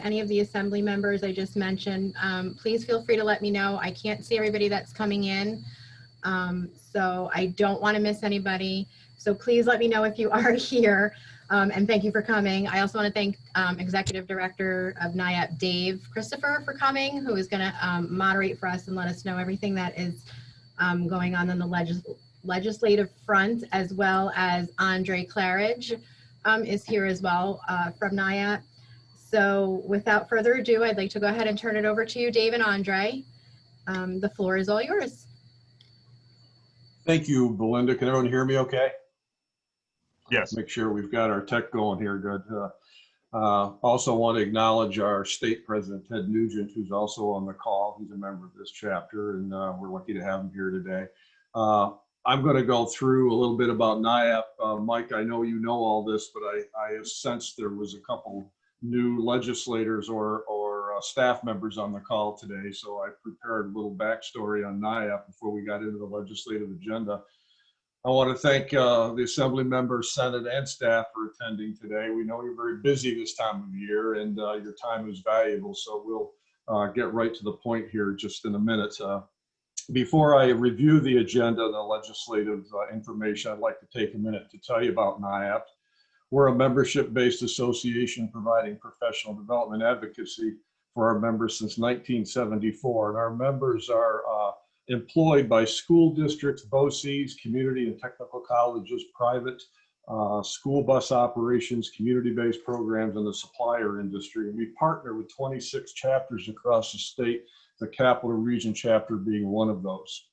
any of the assembly members I just mentioned, please feel free to let me know. I can't see everybody that's coming in, so I don't want to miss anybody. So please let me know if you are here, and thank you for coming. I also want to thank Executive Director of NIAP, Dave Christopher, for coming, who is going to moderate for us and let us know everything that is going on the legislative front, as well as Andre Claridge is here as well from NIAP. So without further ado, I'd like to go ahead and turn it over to you, Dave and Andre. The floor is all yours. Thank you, Belinda. Can everyone hear me okay? Yes. Make sure we've got our tech going here good. Also want to acknowledge our state president, Ted Nugent, who's also on the call. He's a member of this chapter, and we're lucky to have him here today. I'm going to go through a little bit about NIAP. Mike, I know you know all this, but I have sensed there was a couple new legislators or staff members on the call today, so I prepared a little backstory on NIAP before we got into the legislative agenda. I want to thank the Assembly members, Senate, and staff for attending today. We know you're very busy this time of year, and your time is valuable, so we'll get right to the point here just in a minute. Before I review the agenda and the legislative information, I'd like to take a minute to tell you about NIAP. We're a membership-based association providing professional development advocacy for our members since 1974, and our members are employed by school districts, BOCES, community and technical colleges, private school bus operations, community-based programs, and the supplier industry. And we partner with 26 chapters across the state, the Capital Region chapter being one of those.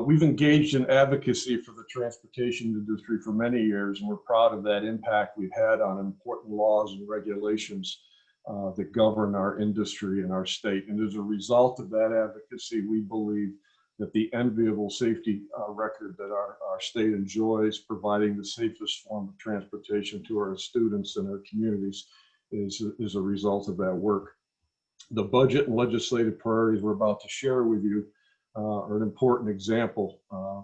We've engaged in advocacy for the transportation industry for many years, and we're proud of that impact we've had on important laws and regulations that govern our industry and our state. And as a result of that advocacy, we believe that the enviable safety record that our state enjoys, providing the safest form of transportation to our students and our communities, is a result of that work. The budget and legislative priorities we're about to share with you are an important example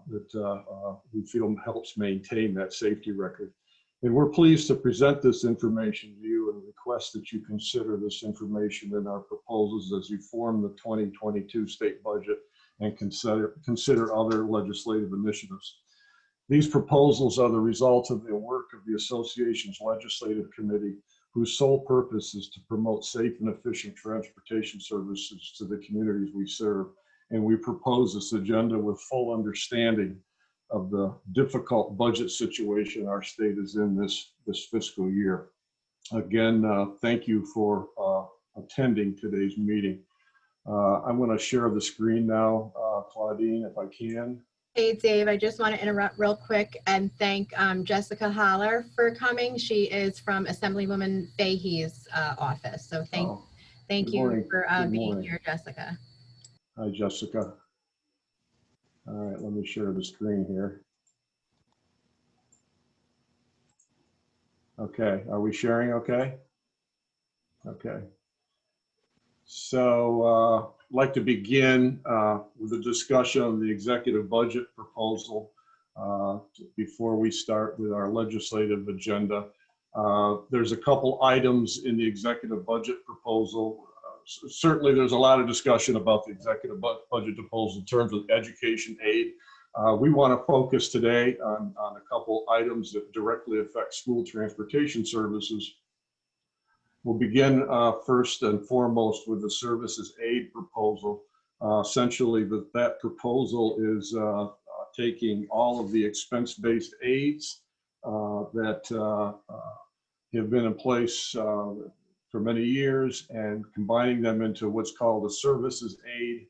that we feel helps maintain that safety record. And we're pleased to present this information to you and request that you consider this information in our proposals as you form the 2022 state budget and consider other legislative initiatives. These proposals are the result of the work of the association's legislative committee, whose sole purpose is to promote safe and efficient transportation services to the communities we serve. And we propose this agenda with full understanding of the difficult budget situation our state is in this fiscal year. Again, thank you for attending today's meeting. I'm going to share the screen now, Claudine, if I can. Hey, Dave, I just want to interrupt real quick and thank Jessica Holler for coming. She is from Assemblywoman Fahey's office. So thank you for being here, Jessica. Hi, Jessica. All right, let me share the screen here. Okay, are we sharing okay? Okay. So I'd like to begin with a discussion of the executive budget proposal before we start with our legislative agenda. There's a couple items in the executive budget proposal. Certainly there's a lot of discussion about the executive budget proposal in terms of education aid. We want to focus today on a couple items that directly affect school transportation services. We'll begin first and foremost with the services aid proposal. Essentially, that proposal is taking all of the expense-based aids that have been in place for many years and combining them into what's called a services aid.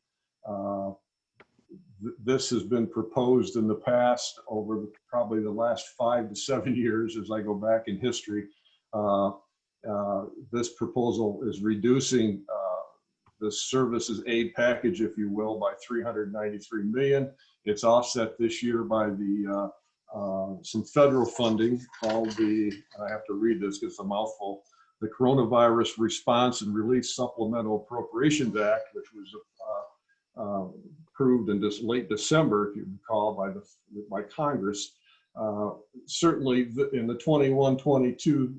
This has been proposed in the past over probably the last 5 to 7 years as I go back in history. This proposal is reducing the services aid package, if you will, by $393 million. It's offset this year by the some federal funding called I have to read this because it's a mouthful, the Coronavirus Response and Relief Supplemental Appropriations Act, which was approved in this late December, if you recall, by Congress. Certainly in the 21-22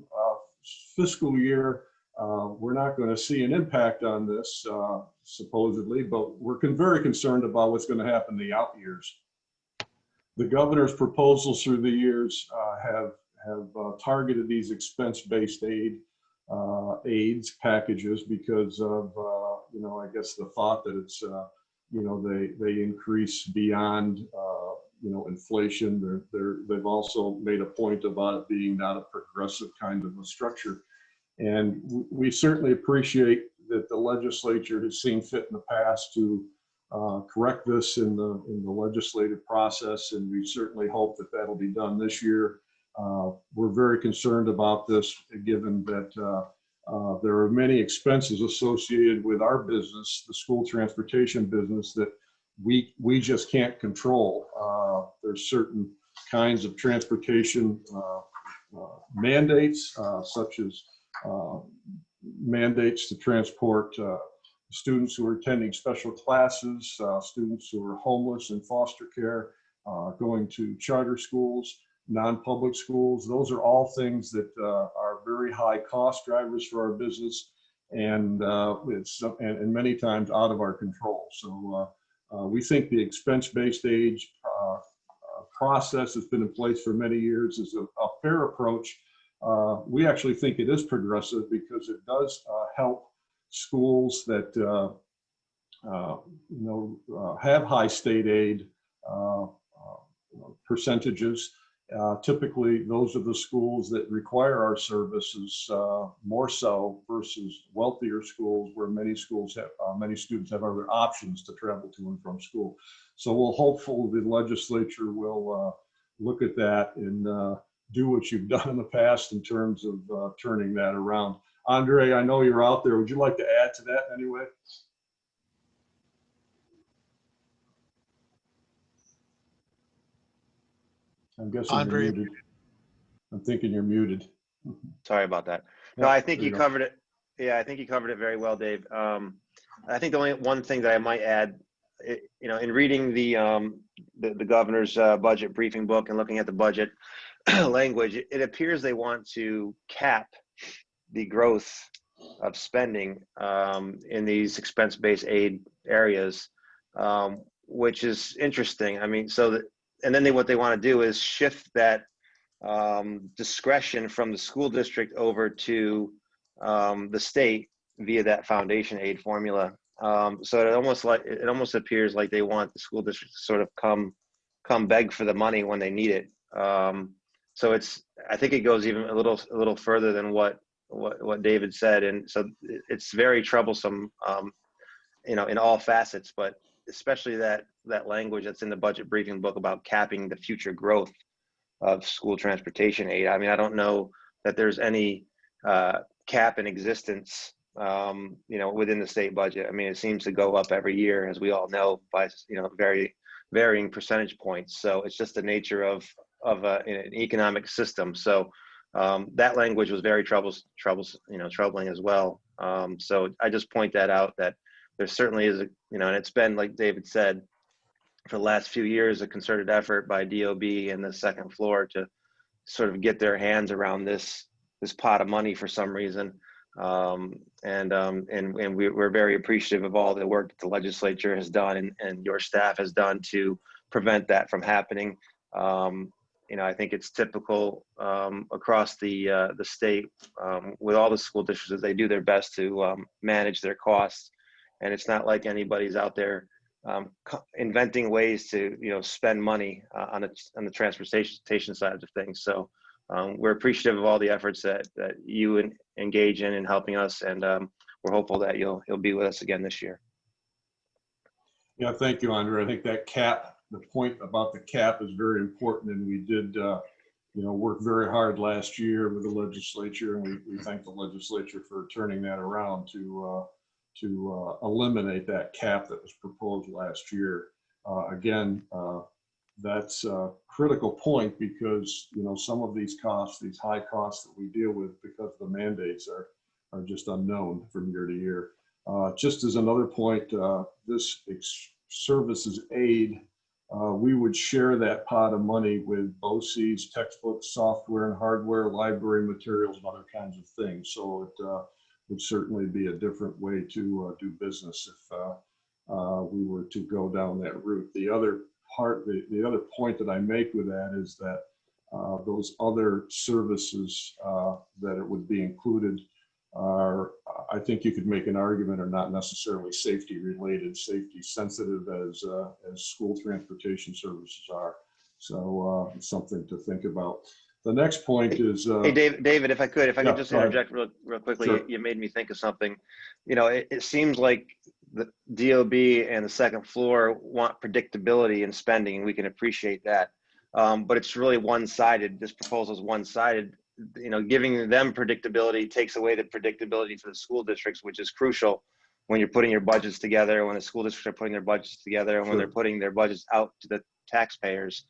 fiscal year, We're not going to see an impact on this, supposedly, but we're very concerned about what's going to happen in the out years. The governor's proposals through the years have targeted these expense-based aids packages because of I guess the thought that it's they increase beyond inflation. They've also made a point about it being not a progressive kind of a structure. And we certainly appreciate that the legislature has seen fit in the past to correct this in the legislative process, and we certainly hope that that'll be done this year. We're very concerned about this, given that there are many expenses associated with our business, the school transportation business, that we just can't control. There's certain kinds of transportation mandates, such as mandates to transport students who are attending special classes, students who are homeless in foster care, going to charter schools, non-public schools. Those are all things that are very high cost drivers for our business, and and many times out of our control. So we think the expense-based aid process has been in place for many years is a fair approach. We actually think it is progressive because it does help schools that have high state aid percentages. Typically, those are the schools that require our services more so versus wealthier schools, where many students have other options to travel to and from school. So we're hopeful the legislature will look at that and do what you've done in the past in terms of turning that around. Andre, I know you're out there. Would you like to add to that in any way? I'm guessing Andre, you're muted. I'm thinking you're muted. Sorry about that. No, I think you covered it. Yeah, I think you covered it very well, Dave. I think the only one thing that I might add, in reading the governor's budget briefing book and looking at the budget language, it appears they want to cap the growth of spending in these expense-based aid areas, which is interesting. I mean, and then what they want to do is shift that discretion from the school district over to the state via that foundation aid formula. So it almost appears like they want the school district to sort of come beg for the money when they need it. So I think it goes even a little further than what David said, and so it's very troublesome, in all facets, but especially that language that's in the budget briefing book about capping the future growth of school transportation aid. I mean, I don't know that there's any cap in existence, within the state budget. I mean, it seems to go up every year, as we all know, by very varying percentage points. So it's just the nature of an economic system. So that language was very troubling as well. So I just point that out, that there certainly is and it's been, like David said, for the last few years, a concerted effort by DOB and the second floor to sort of get their hands around this pot of money for some reason. And we're very appreciative of all the work that the legislature has done and your staff has done to prevent that from happening. I think it's typical across the state with all the school districts that they do their best to manage their costs, and it's not like anybody's out there inventing ways to spend money on the transportation side of things. So we're appreciative of all the efforts that you engage in helping us, and we're hopeful that you'll be with us again this year. Yeah, thank you, Andre. I think that cap, the point about the cap is very important, and we did work very hard last year with the legislature, and we thank the legislature for turning that around to eliminate that cap that was proposed last year. Again, that's a critical point because some of these costs, these high costs that we deal with because the mandates are just unknown from year to year. Just as another point, this services aid, we would share that pot of money with BOCES, textbooks, software and hardware, library materials, and other kinds of things. So would certainly be a different way to do business if we were to go down that route. The other point that I make with that is that those other services that it would be included are, I think you could make an argument, are not necessarily safety related, safety sensitive as school transportation services are. So something to think about. The next point is. Hey, David, if I could just go ahead. interject real quickly, Sure. you made me think of something. It seems like the DOB and the second floor want predictability in spending, and we can appreciate that. But it's really one-sided. This proposal is one-sided. Giving them predictability takes away the predictability for the school districts, which is crucial when you're putting your budgets together, when the school districts are putting their budgets together, and when they're putting their budgets out to the taxpayers.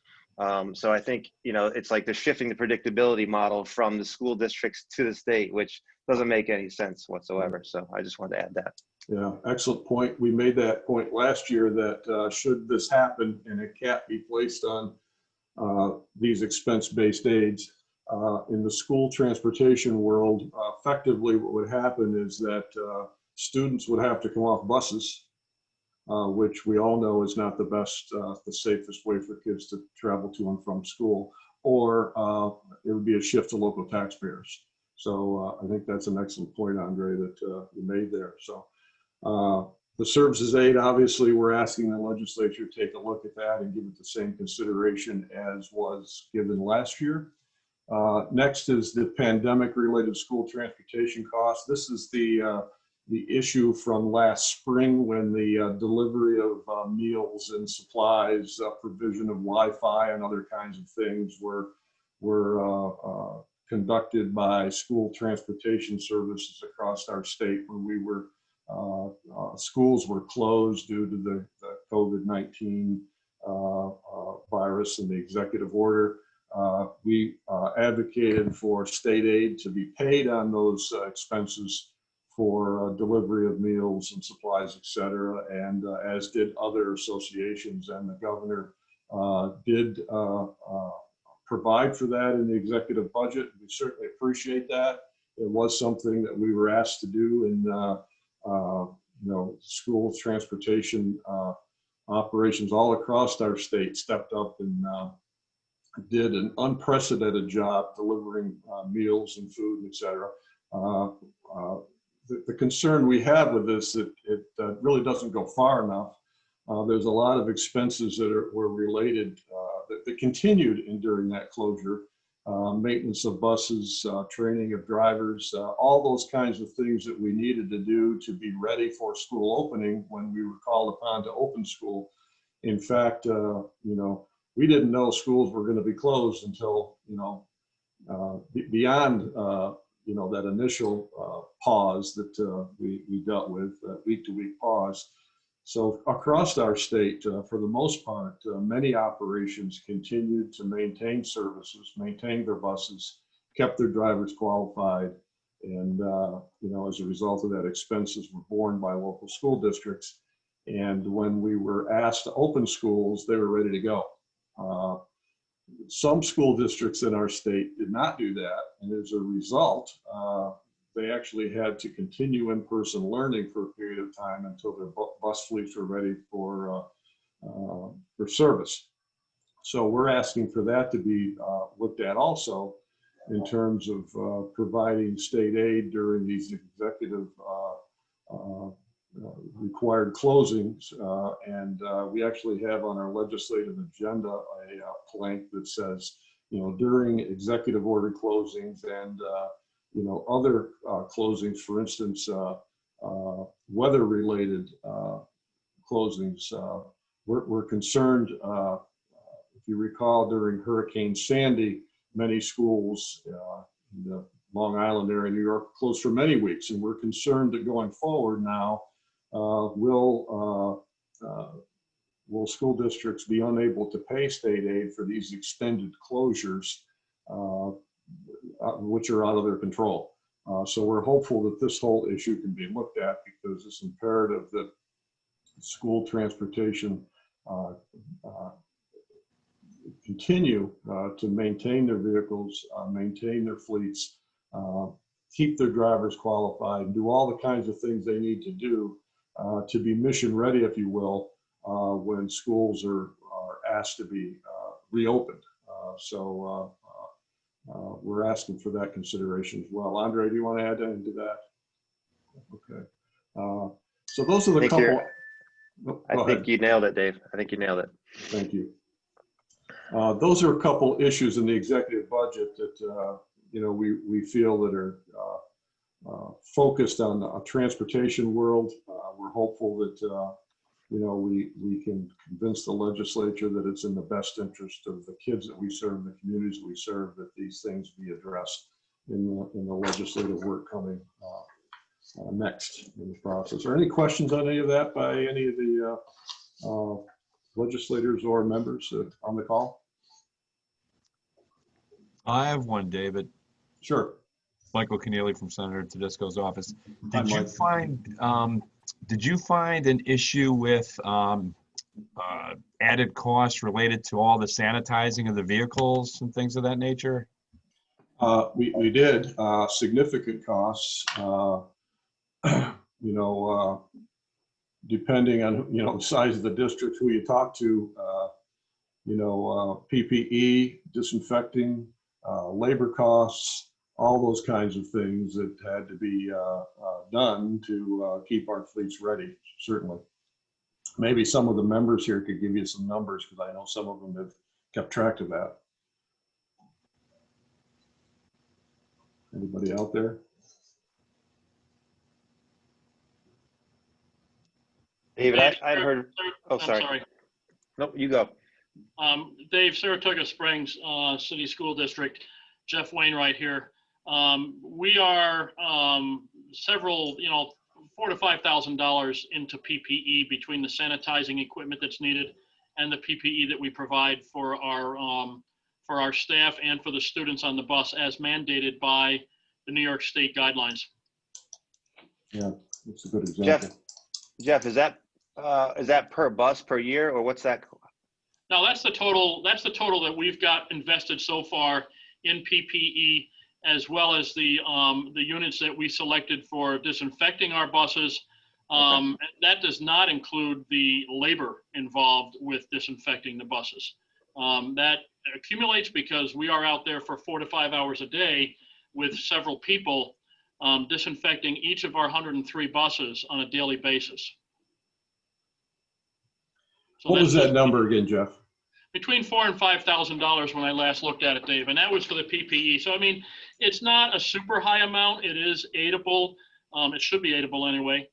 So I think, it's like they're shifting the predictability model from the school districts to the state, which doesn't make any sense whatsoever. So I just wanted to add that. Yeah, excellent point. We made that point last year that should this happen and a cap be placed on these expense-based aids in the school transportation world, effectively what would happen is that students would have to come off buses, which we all know is not the best, the safest way for kids to travel to and from school, or it would be a shift to local taxpayers. So I think that's an excellent point, Andre, that you made there. So the services aid, obviously, we're asking the legislature to take a look at that and give it the same consideration as was given last year. Next is the pandemic-related school transportation costs. This is the issue from last spring when the delivery of meals and supplies, provision of Wi-Fi and other kinds of things were conducted by school transportation services across our state when we were schools were closed due to the COVID-19 virus and the executive order. We advocated for state aid to be paid on those expenses for delivery of meals and supplies, et cetera, and as did other associations. And the governor did provide for that in the executive budget. We certainly appreciate that. It was something that we were asked to do in school transportation operations all across our state stepped up and did an unprecedented job delivering meals and food, et cetera. The concern we have with this, it really doesn't go far enough. There's a lot of expenses that were related, that continued during that closure. Maintenance of buses, training of drivers, all those kinds of things that we needed to do to be ready for school opening when we were called upon to open school. In fact, we didn't know schools were going to be closed until, beyond, that initial pause that we dealt with, week-to-week pause. So across our state, for the most part, many operations continued to maintain services, maintain their buses, kept their drivers qualified. And, as a result of that, expenses were borne by local school districts. And when we were asked to open schools, they were ready to go. Some school districts in our state did not do that. And as a result, they actually had to continue in-person learning for a period of time until their bus fleets were ready for service. So we're asking for that to be looked at also in terms of providing state aid during these executive required closings. And we actually have on our legislative agenda a plank that says, during executive order closings and other closings, for instance, weather-related closings. We're concerned, if you recall, during Hurricane Sandy, many schools in the Long Island area, New York, closed for many weeks. And we're concerned that going forward now, will school districts be unable to pay state aid for these extended closures, which are out of their control. So we're hopeful that this whole issue can be looked at because it's imperative that school transportation continue to maintain their vehicles, maintain their fleets, keep their drivers qualified, and do all the kinds of things they need to do to be mission ready, if you will, when schools are asked to be reopened. We're asking for that consideration as well. Andre, do you want to add anything to that? Okay. So those are the couple. I think you nailed it, Dave. I think you nailed it. Thank you. Those are a couple issues in the executive budget that we feel that are focused on a transportation world. We're hopeful that we can convince the legislature that it's in the best interest of the kids that we serve, the communities we serve, that these things be addressed in the legislative work coming next in the process. Are any questions on any of that by any of the legislators or members on the call? I have one, David. Sure. Michael Keneally from Senator Tedesco's office. Hi, Did you Mike. find an issue with added costs related to all the sanitizing of the vehicles and things of that nature? We did significant costs. Depending on the size of the district, who you talk to, PPE, disinfecting, labor costs, all those kinds of things that had to be done to keep our fleets ready, certainly. Maybe some of the members here could give you some numbers, because I know some of them have kept track of that. Anybody out there? David, I'd heard. Oh, I'm sorry. Nope, you go. Dave, Saratoga Springs City School District, Jeff Wainwright here. We are several, $4,000 to $5,000 into PPE between the sanitizing equipment that's needed and the PPE that we provide for our staff and for the students on the bus, as mandated by the New York State guidelines. Yeah, that's a good example. Jeff, is that per bus per year, or what's that? Now that's the total that we've got invested so far in PPE, as well as the units that we selected for disinfecting our buses. That does not include the labor involved with disinfecting the buses. That accumulates because we are out there for 4 to 5 hours a day with several people disinfecting each of our 103 buses on a daily basis. So what was that number again, Jeff? Between $4,000 and $5,000 when I last looked at it, Dave, and that was for the PPE. So I mean, it's not a super high amount. It is aidable. It should be aidable anyway,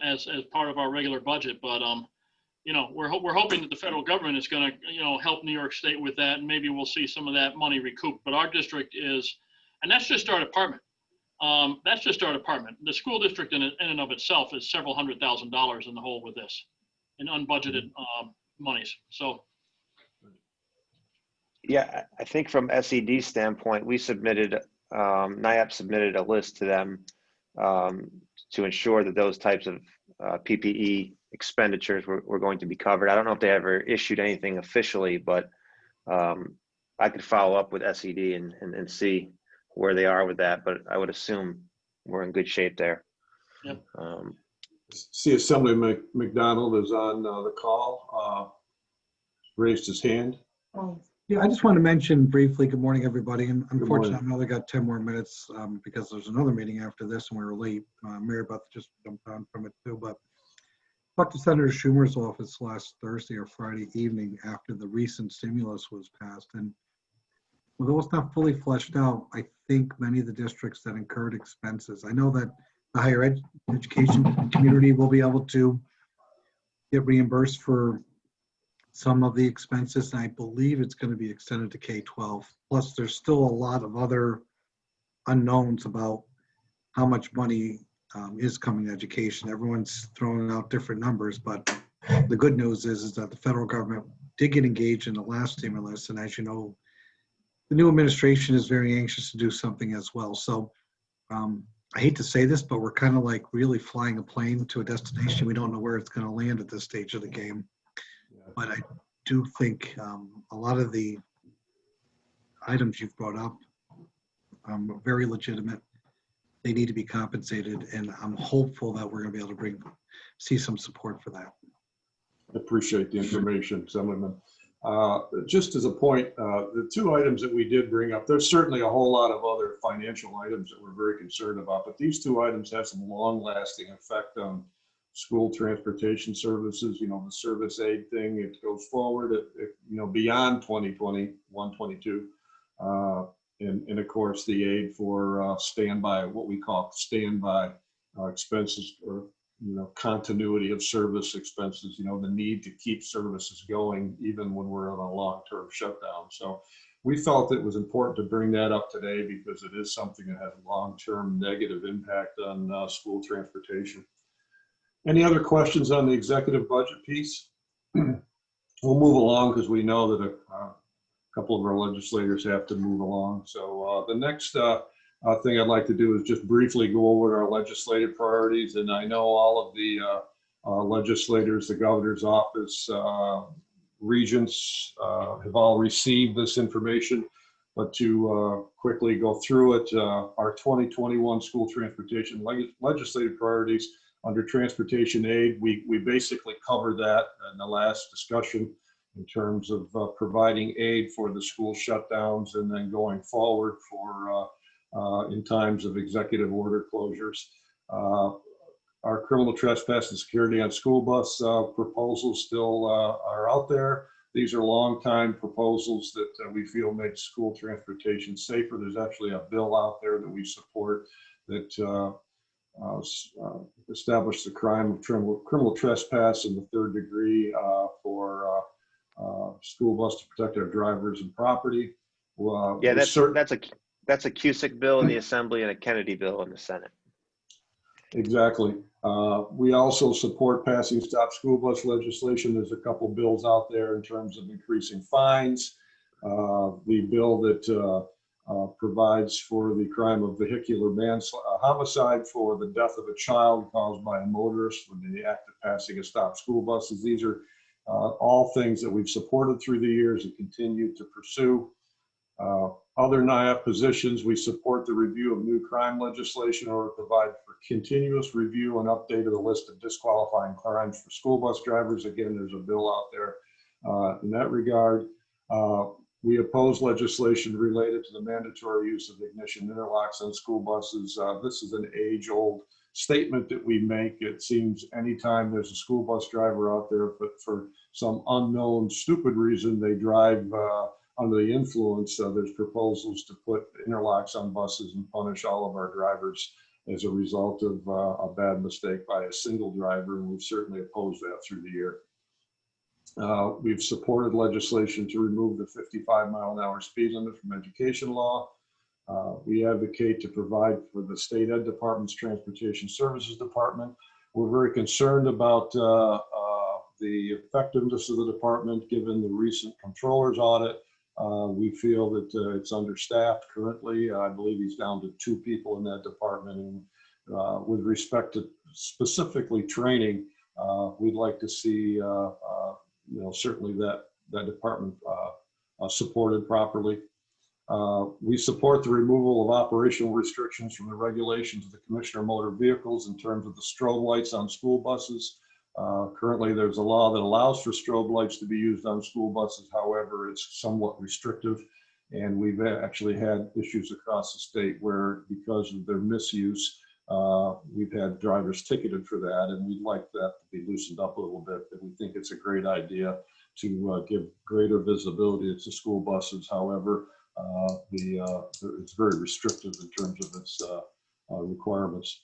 as part of our regular budget. But we're hoping that the federal government is going to help New York State with that, and maybe we'll see some of that money recouped. But our district is, and that's just our department. That's just our department. The school district in and of itself is several $100,000 in the hole with this, in unbudgeted monies. So. Yeah, I think from SED's standpoint, we submitted, NIAP submitted a list to them to ensure that those types of PPE expenditures were going to be covered. I don't know if they ever issued anything officially, but I could follow up with SED and see where they are with that, but I would assume we're in good shape there. Yep. See, Assemblyman McDonald is on the call, raised his hand. Yeah, I just want to mention briefly, good morning, everybody. And morning. unfortunately, I've only got 10 more minutes because there's another meeting after this and we were late. Mary Beth just jumped on from it too. But I talked to Senator Schumer's office last Thursday or Friday evening after the recent stimulus was passed. And although it's not fully fleshed out, I think many of the districts that incurred expenses, I know that the higher education community will be able to get reimbursed for some of the expenses, and I believe it's going to be extended to K-12. Plus, there's still a lot of other unknowns about how much money is coming to education. Everyone's throwing out different numbers, but the good news is that the federal government did get engaged in the last stimulus, and as you know, the new administration is very anxious to do something as well. So I hate to say this, but we're kind of like really flying a plane to a destination. We don't know where it's going to land at this stage of the game. But I do think a lot of the items you've brought up are very legitimate. they need to be compensated, and I'm hopeful that we're going to be able to see some support for that. Appreciate the information, Assemblyman. Just as a point, the two items that we did bring up, there's certainly a whole lot of other financial items that we're very concerned about, but these two items have some long-lasting effect on school transportation services. You know, the service aid thing, it goes forward, beyond 2021, 22. And of course, the aid for standby, what we call standby expenses, or continuity of service expenses, the need to keep services going even when we're on a long-term shutdown. So we felt it was important to bring that up today because it is something that has a long-term negative impact on school transportation. Any other questions on the executive budget piece? We'll move along because we know that a couple of our legislators have to move along. So the next thing I'd like to do is just briefly go over our legislative priorities. And I know all of the legislators, the governor's office, regents have all received this information. But to quickly go through it, our 2021 school transportation legislative priorities under transportation aid, we basically covered that in the last discussion in terms of providing aid for the school shutdowns and then going forward for in times of executive order closures. Our criminal trespass and security on school bus proposals still are out there. These are long-time proposals that we feel make school transportation safer. There's actually a bill out there that we support that established the crime of criminal trespass in the 3rd degree for school bus to protect our drivers and property. Yeah, that's a Cusick bill in the Assembly and a Kennedy bill in the Senate. Exactly. We also support passing stop school bus legislation. There's a couple bills out there in terms of increasing fines. The bill that provides for the crime of vehicular homicide for the death of a child caused by a motorist with the act of passing a stop school buses. These are all things that we've supported through the years and continue to pursue. Other NIAP positions, we support the review of new crime legislation or provide for continuous review and update of the list of disqualifying crimes for school bus drivers. Again, there's a bill out there in that regard. We oppose legislation related to the mandatory use of ignition interlocks on school buses. This is an age-old statement that we make. It seems anytime there's a school bus driver out there, but for some unknown, stupid reason, they drive under the influence, there's proposals to put interlocks on buses and punish all of our drivers as a result of a bad mistake by a single driver, and we've certainly opposed that through the year. We've supported legislation to remove the 55-mile-an-hour speed limit from education law. We advocate to provide for the State Ed Department's Transportation Services Department. We're very concerned about the effectiveness of the department given the recent controller's audit. We feel that it's understaffed currently. I believe he's down to 2 people in that department. And with respect to specifically training, we'd like to see, certainly that department supported properly. We support the removal of operational restrictions from the regulations of the Commissioner of Motor Vehicles in terms of the strobe lights on school buses. Currently, there's a law that allows for strobe lights to be used on school buses. However, it's somewhat restrictive. And we've actually had issues across the state where, because of their misuse, we've had drivers ticketed for that. And we'd like that to be loosened up a little bit. But we think it's a great idea to give greater visibility to school buses. However, it's very restrictive in terms of its requirements.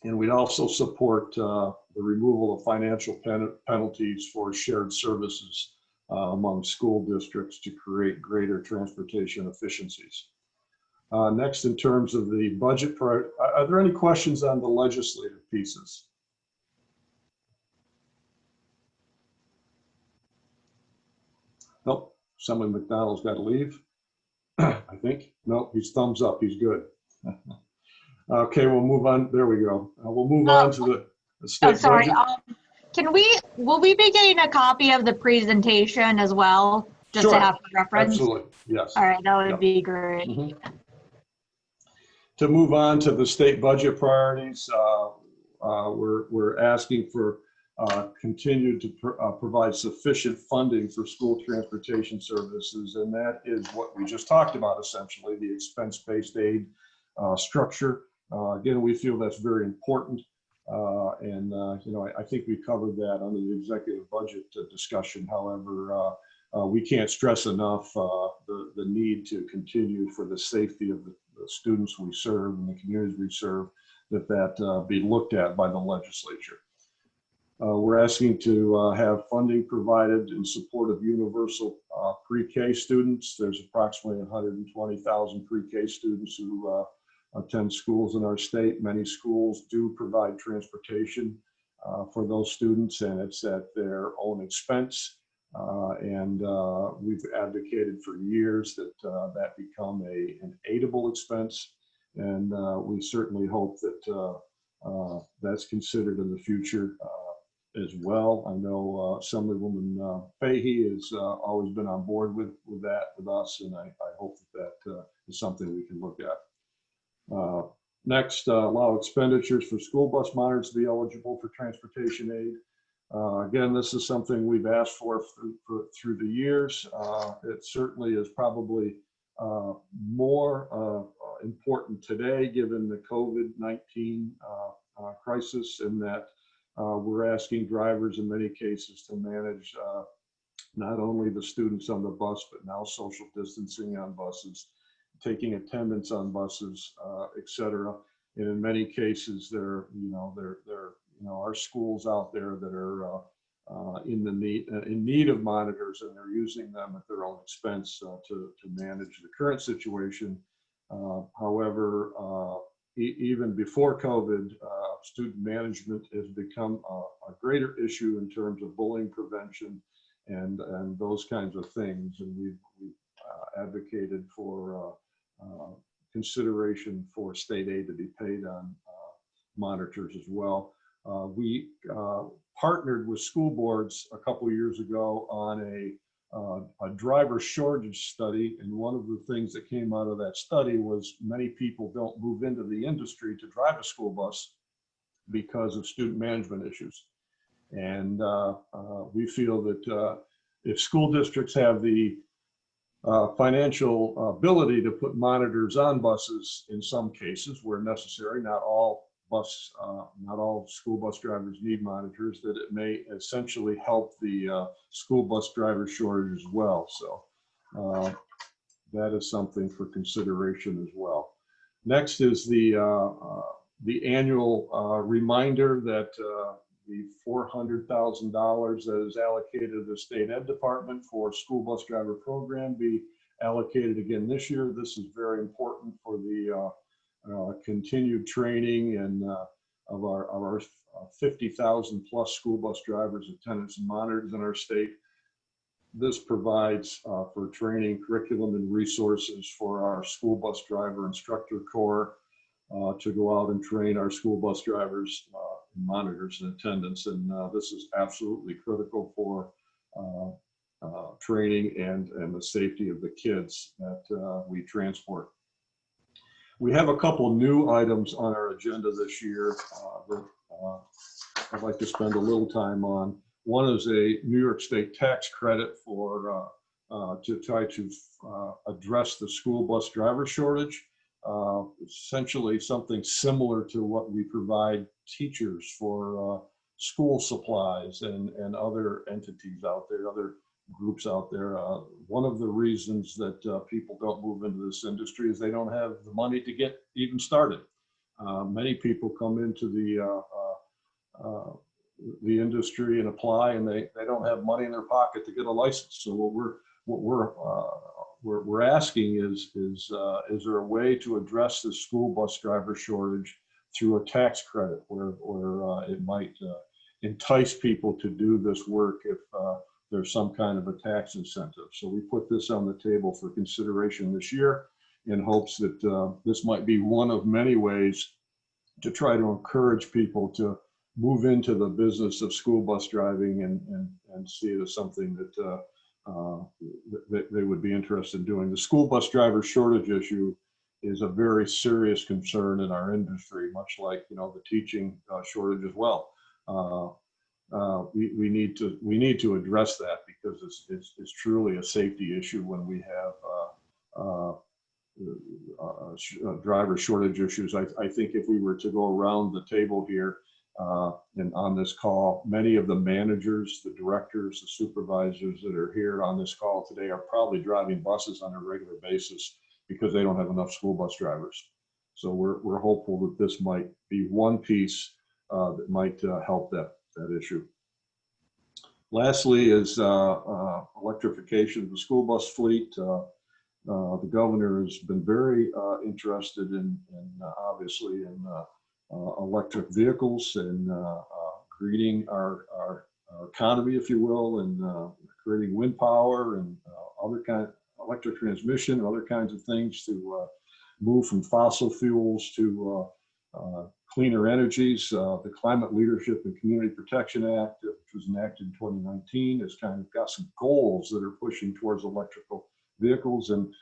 And we'd also support the removal of financial penalties for shared services among school districts to create greater transportation efficiencies. Next, in terms of the budget, are there any questions on the legislative pieces? Nope, someone McDonald's got to leave, I think. No, he's thumbs up, he's good. Okay, we'll move on. There we go. We'll move on to the state sorry. budget. Will we be getting a copy of the presentation as well, just Sure. to have for reference? Absolutely, yes. All right, that would Yep. be great. Mm-hmm. To move on to the state budget priorities, we're asking for continue to provide sufficient funding for school transportation services, and that is what we just talked about, essentially, the expense-based aid structure. Again, we feel that's very important, and you know, I think we covered that under the executive budget discussion. However, we can't stress enough the need to continue for the safety of the students we serve and the communities we serve, that be looked at by the legislature. We're asking to have funding provided in support of universal pre-K students. There's approximately 120,000 pre-K students who attend schools in our state. Many schools do provide transportation for those students, and it's at their own expense. We've advocated for years that that become an aidable expense, and we certainly hope that that's considered in the future as well. I know Assemblywoman Fahey has always been on board with that with us, and I hope that is something we can look at. Next, allow expenditures for school bus monitors to be eligible for transportation aid. Again, this is something we've asked for through the years. It certainly is probably more important today given the COVID-19 crisis, in that we're asking drivers in many cases to manage not only the students on the bus, but now social distancing on buses, taking attendance on buses, et cetera. And in many cases, there are schools out there that are in need of monitors, and they're using them at their own expense to manage the current situation. However, even before COVID, student management has become a greater issue in terms of bullying prevention and those kinds of things. And we've advocated for consideration for state aid to be paid on monitors as well. We partnered with school boards a couple of years ago on a driver shortage study, and one of the things that came out of that study was many people don't move into the industry to drive a school bus because of student management issues. And we feel that if school districts have the financial ability to put monitors on buses in some cases where necessary, not all school bus drivers need monitors, that it may essentially help the school bus driver shortage as well. So that is something for consideration as well. Next is the annual reminder that the $400,000 that is allocated to the state ed department for school bus driver program be allocated again this year. This is very important for the continued training and of our 50,000 plus school bus drivers, attendants, and monitors in our state. This provides for training, curriculum, and resources for our school bus driver instructor corps to go out and train our school bus drivers, monitors, and attendants. And this is absolutely critical for training and the safety of the kids that we transport. We have a couple new items on our agenda this year that I'd like to spend a little time on. One is a New York State tax credit for to try to address the school bus driver shortage. Essentially something similar to what we provide teachers for school supplies and other entities out there, other groups out there. One of the reasons that people don't move into this industry is they don't have the money to get even started. Many people come into the industry and apply, and they don't have money in their pocket to get a license. So what we're asking is there a way to address the school bus driver shortage through a tax credit where it might entice people to do this work if there's some kind of a tax incentive. So we put this on the table for consideration this year in hopes that this might be one of many ways to try to encourage people to move into the business of school bus driving and see it as something that they would be interested in doing. The school bus driver shortage issue is a very serious concern in our industry, much like, you know, the teaching shortage as well. We need to address that because it's truly a safety issue when we have driver shortage issues. I think if we were to go around the table here and on this call, many of the managers, the directors, the supervisors that are here on this call today are probably driving buses on a regular basis because they don't have enough school bus drivers. So we're hopeful that this might be one piece that might help that issue. Lastly is electrification of the school bus fleet. The governor has been very interested in obviously in electric vehicles and creating our economy, if you will, and creating wind power and other kind of electric transmission and other kinds of things to move from fossil fuels to cleaner energies. The Climate Leadership and Community Protection Act, which was enacted in 2019, has kind of got some goals that are pushing towards electrical vehicles, and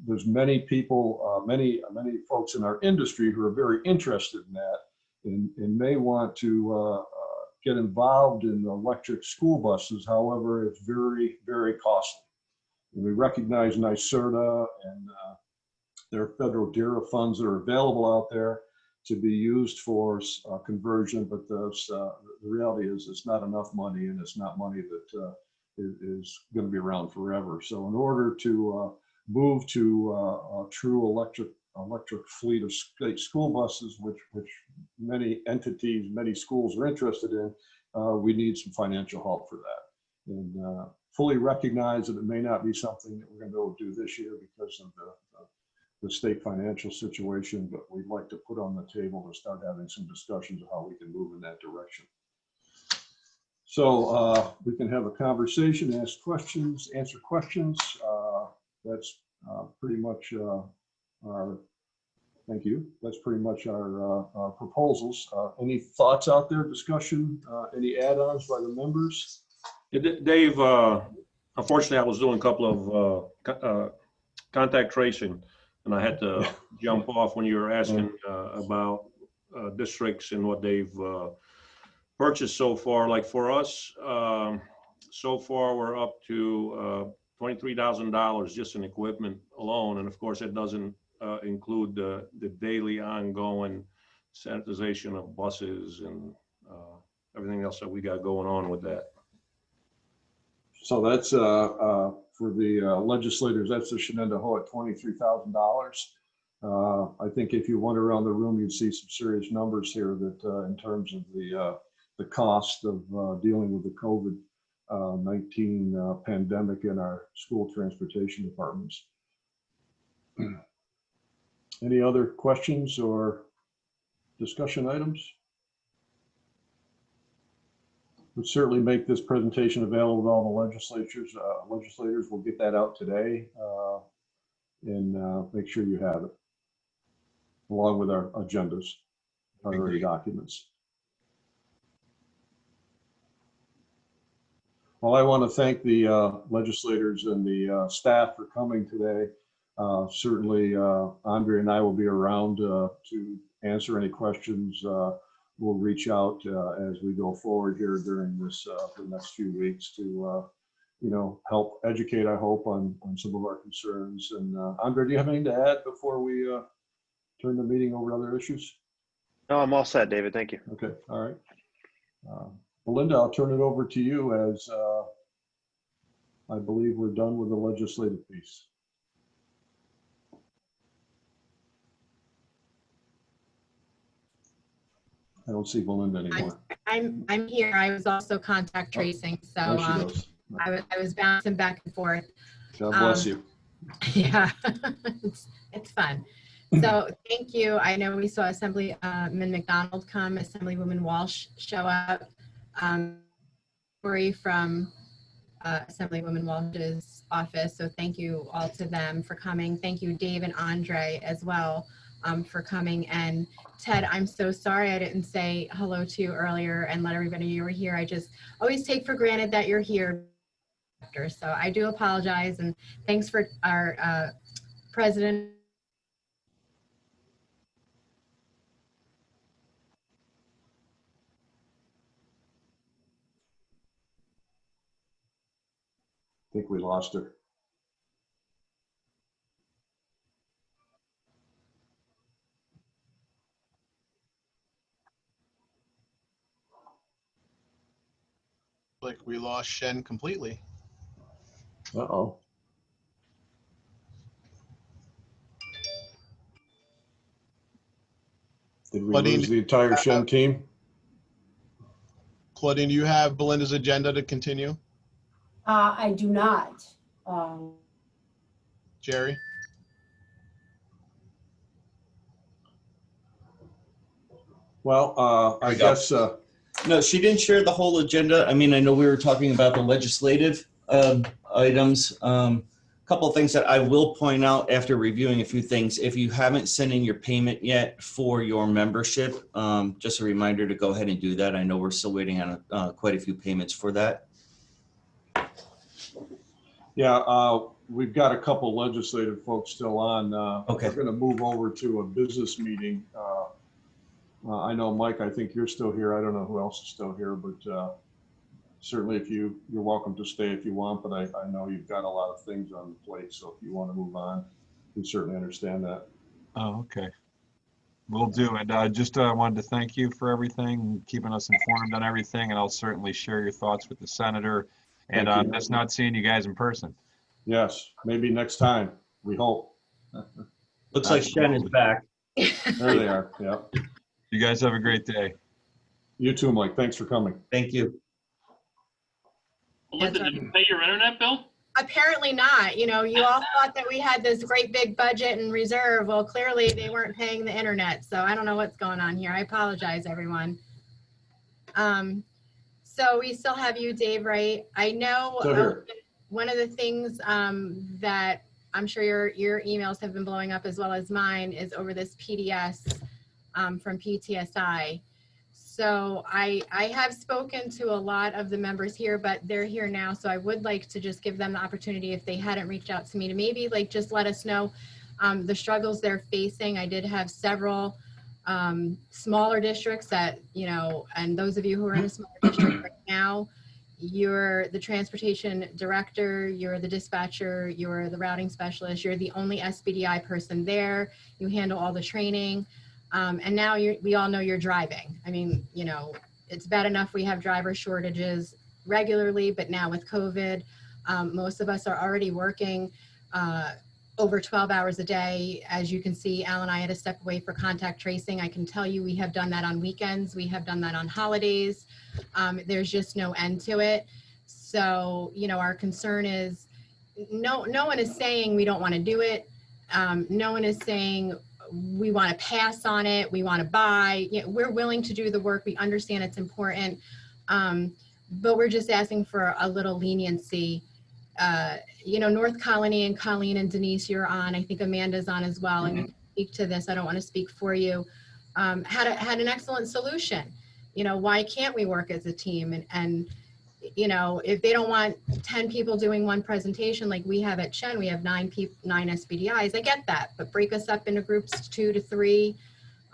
there's many people, many folks in our industry who are very interested in that and may want to get involved in electric school buses. However, it's very, very costly. And we recognize NYSERDA and there are federal DERA funds that are available out there to be used for conversion, but the reality is it's not enough money, and it's not money that is going to be around forever. So in order to move to a true electric fleet of state school buses, which many entities, many schools are interested in, we need some financial help for that. And fully recognize that it may not be something that we're going to be able to do this year because of the state financial situation, but we'd like to put on the table to start having some discussions of how we can move in that direction. So we can have a conversation, ask questions, answer questions. That's pretty much our, thank you. That's pretty much our proposals. Any thoughts out there, discussion, any add-ons by the members? Dave, unfortunately, I was doing a couple of contact tracing, and I had to jump off when you were asking about districts and what they've purchased so far. Like for us, so far we're up to $23,000 just in equipment alone, and of course it doesn't include the daily ongoing sanitization of buses and everything else that we got going on with that. So that's for the legislators, that's the Shenandoah at $23,000. I think if you went around the room, you'd see some serious numbers here that in terms of the cost of dealing with the COVID-19 pandemic in our school transportation departments. Any other questions or discussion items? Would certainly make this presentation available to all the legislators. We'll get that out today and make sure you have it, along with our agendas, priority documents. Well, I want to thank the legislators and the staff for coming today. Certainly, Andre and I will be around to answer any questions. We'll reach out as we go forward here during this the next few weeks to help educate, I hope, on some of our concerns. And Andre, do you have anything to add before we turn the meeting over to other issues? No, I'm all set, David. Thank you. Okay, all right. Belinda, I'll turn it over to you as I believe we're done with the legislative piece. I don't see Belinda anymore. I'm here. I was also contact tracing, so There she goes. I was bouncing back and forth. God bless you. Yeah, it's fun. So thank you. I know we saw Assemblyman McDonald come, Assemblywoman Walsh show up. Corey from Assemblywoman Walsh's office. So thank you all to them for coming. Thank you, Dave and Andre as well for coming. And Ted, I'm so sorry I didn't say hello to you earlier and let everybody know you were here. I just always take for granted that you're here. So I do apologize, and thanks for our president think we lost her. Like we lost Shen completely. Uh-oh. Did we Claudine, lose the entire Shen team? Claudine, do you have Belinda's agenda to continue? I do not. Jerry? Well, I we go. guess, No, she didn't share the whole agenda. I mean, I know we were talking about the legislative items. Couple of things that I will point out after reviewing a few things. If you haven't sent in your payment yet for your membership, just a reminder to go ahead and do that. I know we're still waiting on quite a few payments for that. yeah, we've got a couple legislative folks still on. Okay. We're going to move over to a business meeting. I know, Mike, I think you're still here. I don't know who else is still here, but certainly if you're welcome to stay if you want, but I know you've got a lot of things on the plate. So if you want to move on, we certainly understand that. Oh, okay. Will do. And I just wanted to thank you for everything, keeping us informed on everything, and I'll certainly share your thoughts with the senator. And Thank you. miss not seeing you guys in person. Yes, maybe next time, we hope. Looks like Shen is back. There they are, yeah. You guys have a great day. You too, Mike. Thanks for coming. Thank you. Belinda, did you pay your internet bill? Apparently not. You know, you all thought that we had this great big budget and reserve. Well, clearly they weren't paying the internet. So I don't know what's going on here. I apologize, everyone. So we still have you, Dave, right? I know Still here. one of the things that I'm sure your emails have been blowing up as well as mine is over this PDS from PTSI. So I have spoken to a lot of the members here, but they're here now. So I would like to just give them the opportunity, if they hadn't reached out to me, to maybe like just let us know the struggles they're facing. I did have several smaller districts that, you know, and those of you who are in a smaller district right now, you're the transportation director, you're the dispatcher, you're the routing specialist, you're the only SBDI person there, you handle all the training. And now we all know you're driving. I mean, you know, it's bad enough we have driver shortages regularly, but now with COVID, most of us are already working over 12 hours a day. As you can see, Al and I had to step away for contact tracing. I can tell you we have done that on weekends. We have done that on holidays. There's just no end to it. So, you know, our concern is no one is saying we don't want to do it. No one is saying we want to pass on it, we want to buy. You know, we're willing to do the work. We understand it's important, but we're just asking for a little leniency. You know, North Colony and Colleen and Denise, you're on. I think Amanda's on as well, and you can speak to this. I don't want to speak for you. Had an excellent solution. You know, why can't we work as a team? And you know, if they don't want 10 people doing one presentation like we have at Shen, we have 9 SBDIs. I get that, but break us up into groups 2 to 3.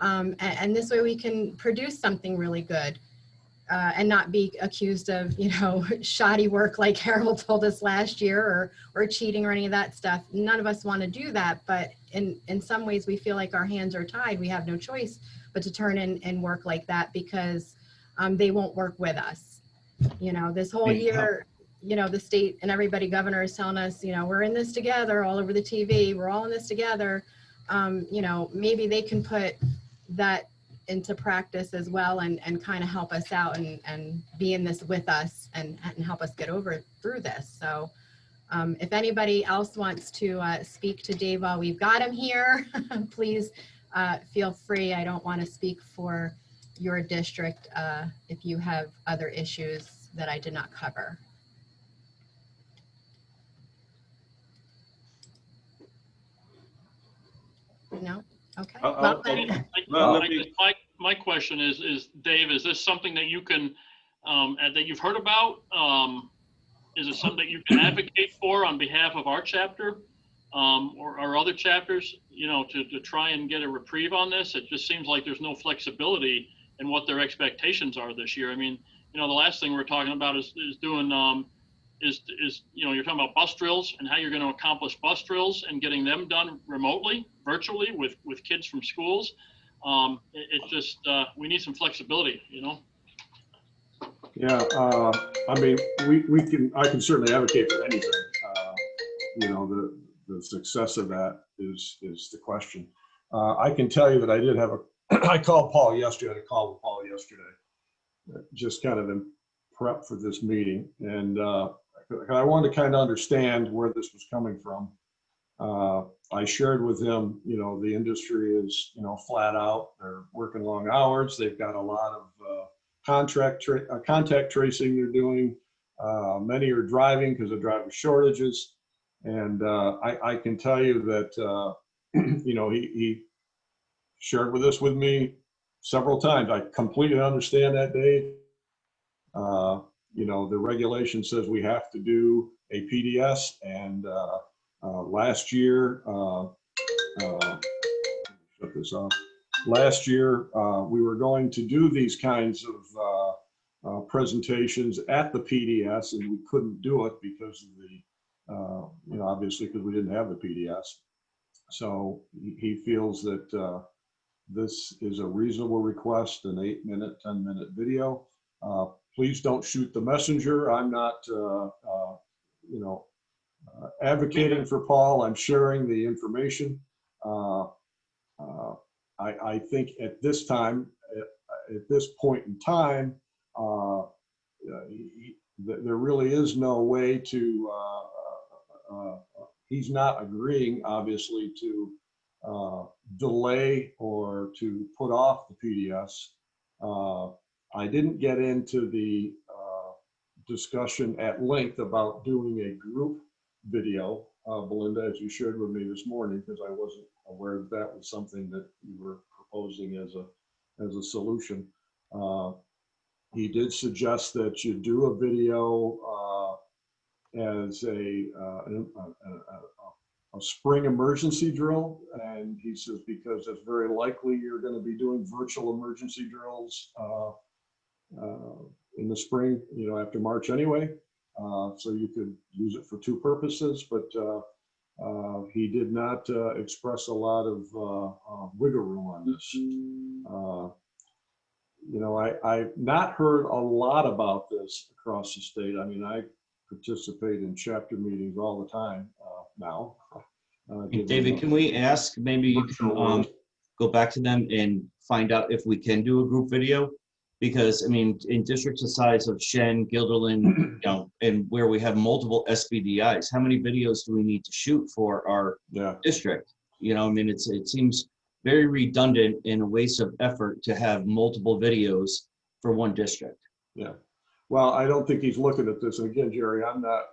And this way we can produce something really good and not be accused of, you know, shoddy work like Harold told us last year or cheating or any of that stuff. None of us want to do that, but in some ways we feel like our hands are tied. We have no choice but to turn in and work like that because they won't work with us. You know, this whole year, you know, the state and everybody, governor is telling us, you know, we're in this together all over the TV. We're all in this together. You know, maybe they can put that into practice as well and kind of help us out and be in this with us and help us get through this. So if anybody else wants to speak to Dave while we've got him here, please feel free. I don't want to speak for your district if you have other issues that I did not cover. No? Okay. Well, then- My question is, Dave, is this something that you can, that you've heard about? Is it something that you can advocate for on behalf of our chapter or other chapters, you know, to try and get a reprieve on this? It just seems like there's no flexibility in what their expectations are this year. I mean, you know, the last thing we're talking about is doing is, you're talking about bus drills and how you're going to accomplish bus drills and getting them done remotely, virtually with kids from schools. It just, we need some flexibility, Yeah, I mean, I can certainly advocate for anything. The success of that is the question. I can tell you that I did have I called Paul yesterday. I had a call with Paul yesterday, just kind of in prep for this meeting. And I wanted to kind of understand where this was coming from. I shared with him, the industry is, flat out. They're working long hours. They've got a lot of contact tracing they're doing. Many are driving because of driver shortages. And I can tell you that, he shared with me several times. I completely understand that, Dave. The regulation says we have to do a PDS, and last year, shut this off. Last year, we were going to do these kinds of presentations at the PDS, and we couldn't do it because of the, obviously because we didn't have the PDS. So he feels that this is a reasonable request, an 8-minute, 10-minute video. Please don't shoot the messenger. I'm not, advocating for Paul. I'm sharing the information. I think at this time, at this point in time, there really is no way to, he's not agreeing, obviously, to delay or to put off the PDS. I didn't get into the discussion at length about doing a group video, Belinda, as you shared with me this morning, because I wasn't aware that was something that you were proposing as a solution. He did suggest that you do a video as a spring emergency drill, and he says because it's very likely you're going to be doing virtual emergency drills in the spring, after March anyway. So you could use it for two purposes, but he did not express a lot of wiggle room on this. I've not heard a lot about this across the state. I mean, I participate in chapter meetings all the time now. David, can we ask, maybe you can go back to them and find out if we can do a group video? Because, I mean, in districts the size of Shen, Guilderland, and where we have multiple SBDIs, how many videos do we need to shoot for our district? I mean, it seems very redundant and a waste of effort to have multiple videos for one district. Yeah. Well, I don't think he's looking at this. And again, Jerry, I'm not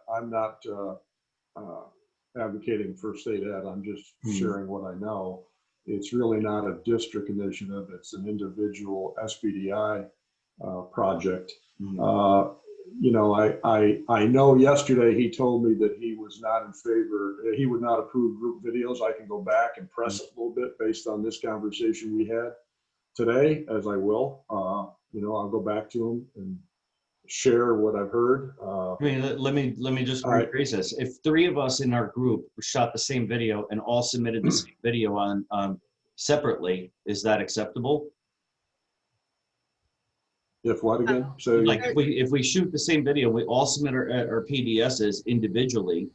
advocating for state ed. I'm just sharing what I know. It's really not a district initiative. It's an individual SBDI project. I know yesterday he told me that he was not in favor, he would not approve group videos. I can go back and press it a little bit based on this conversation we had today, as I will. I'll go back to him and share what I've heard. I mean, let me just rephrase this. If 3 of us in our group shot the same video and all submitted the same video on separately, is that acceptable? If what again? So like if we shoot the same video, we all submit our PDSs individually,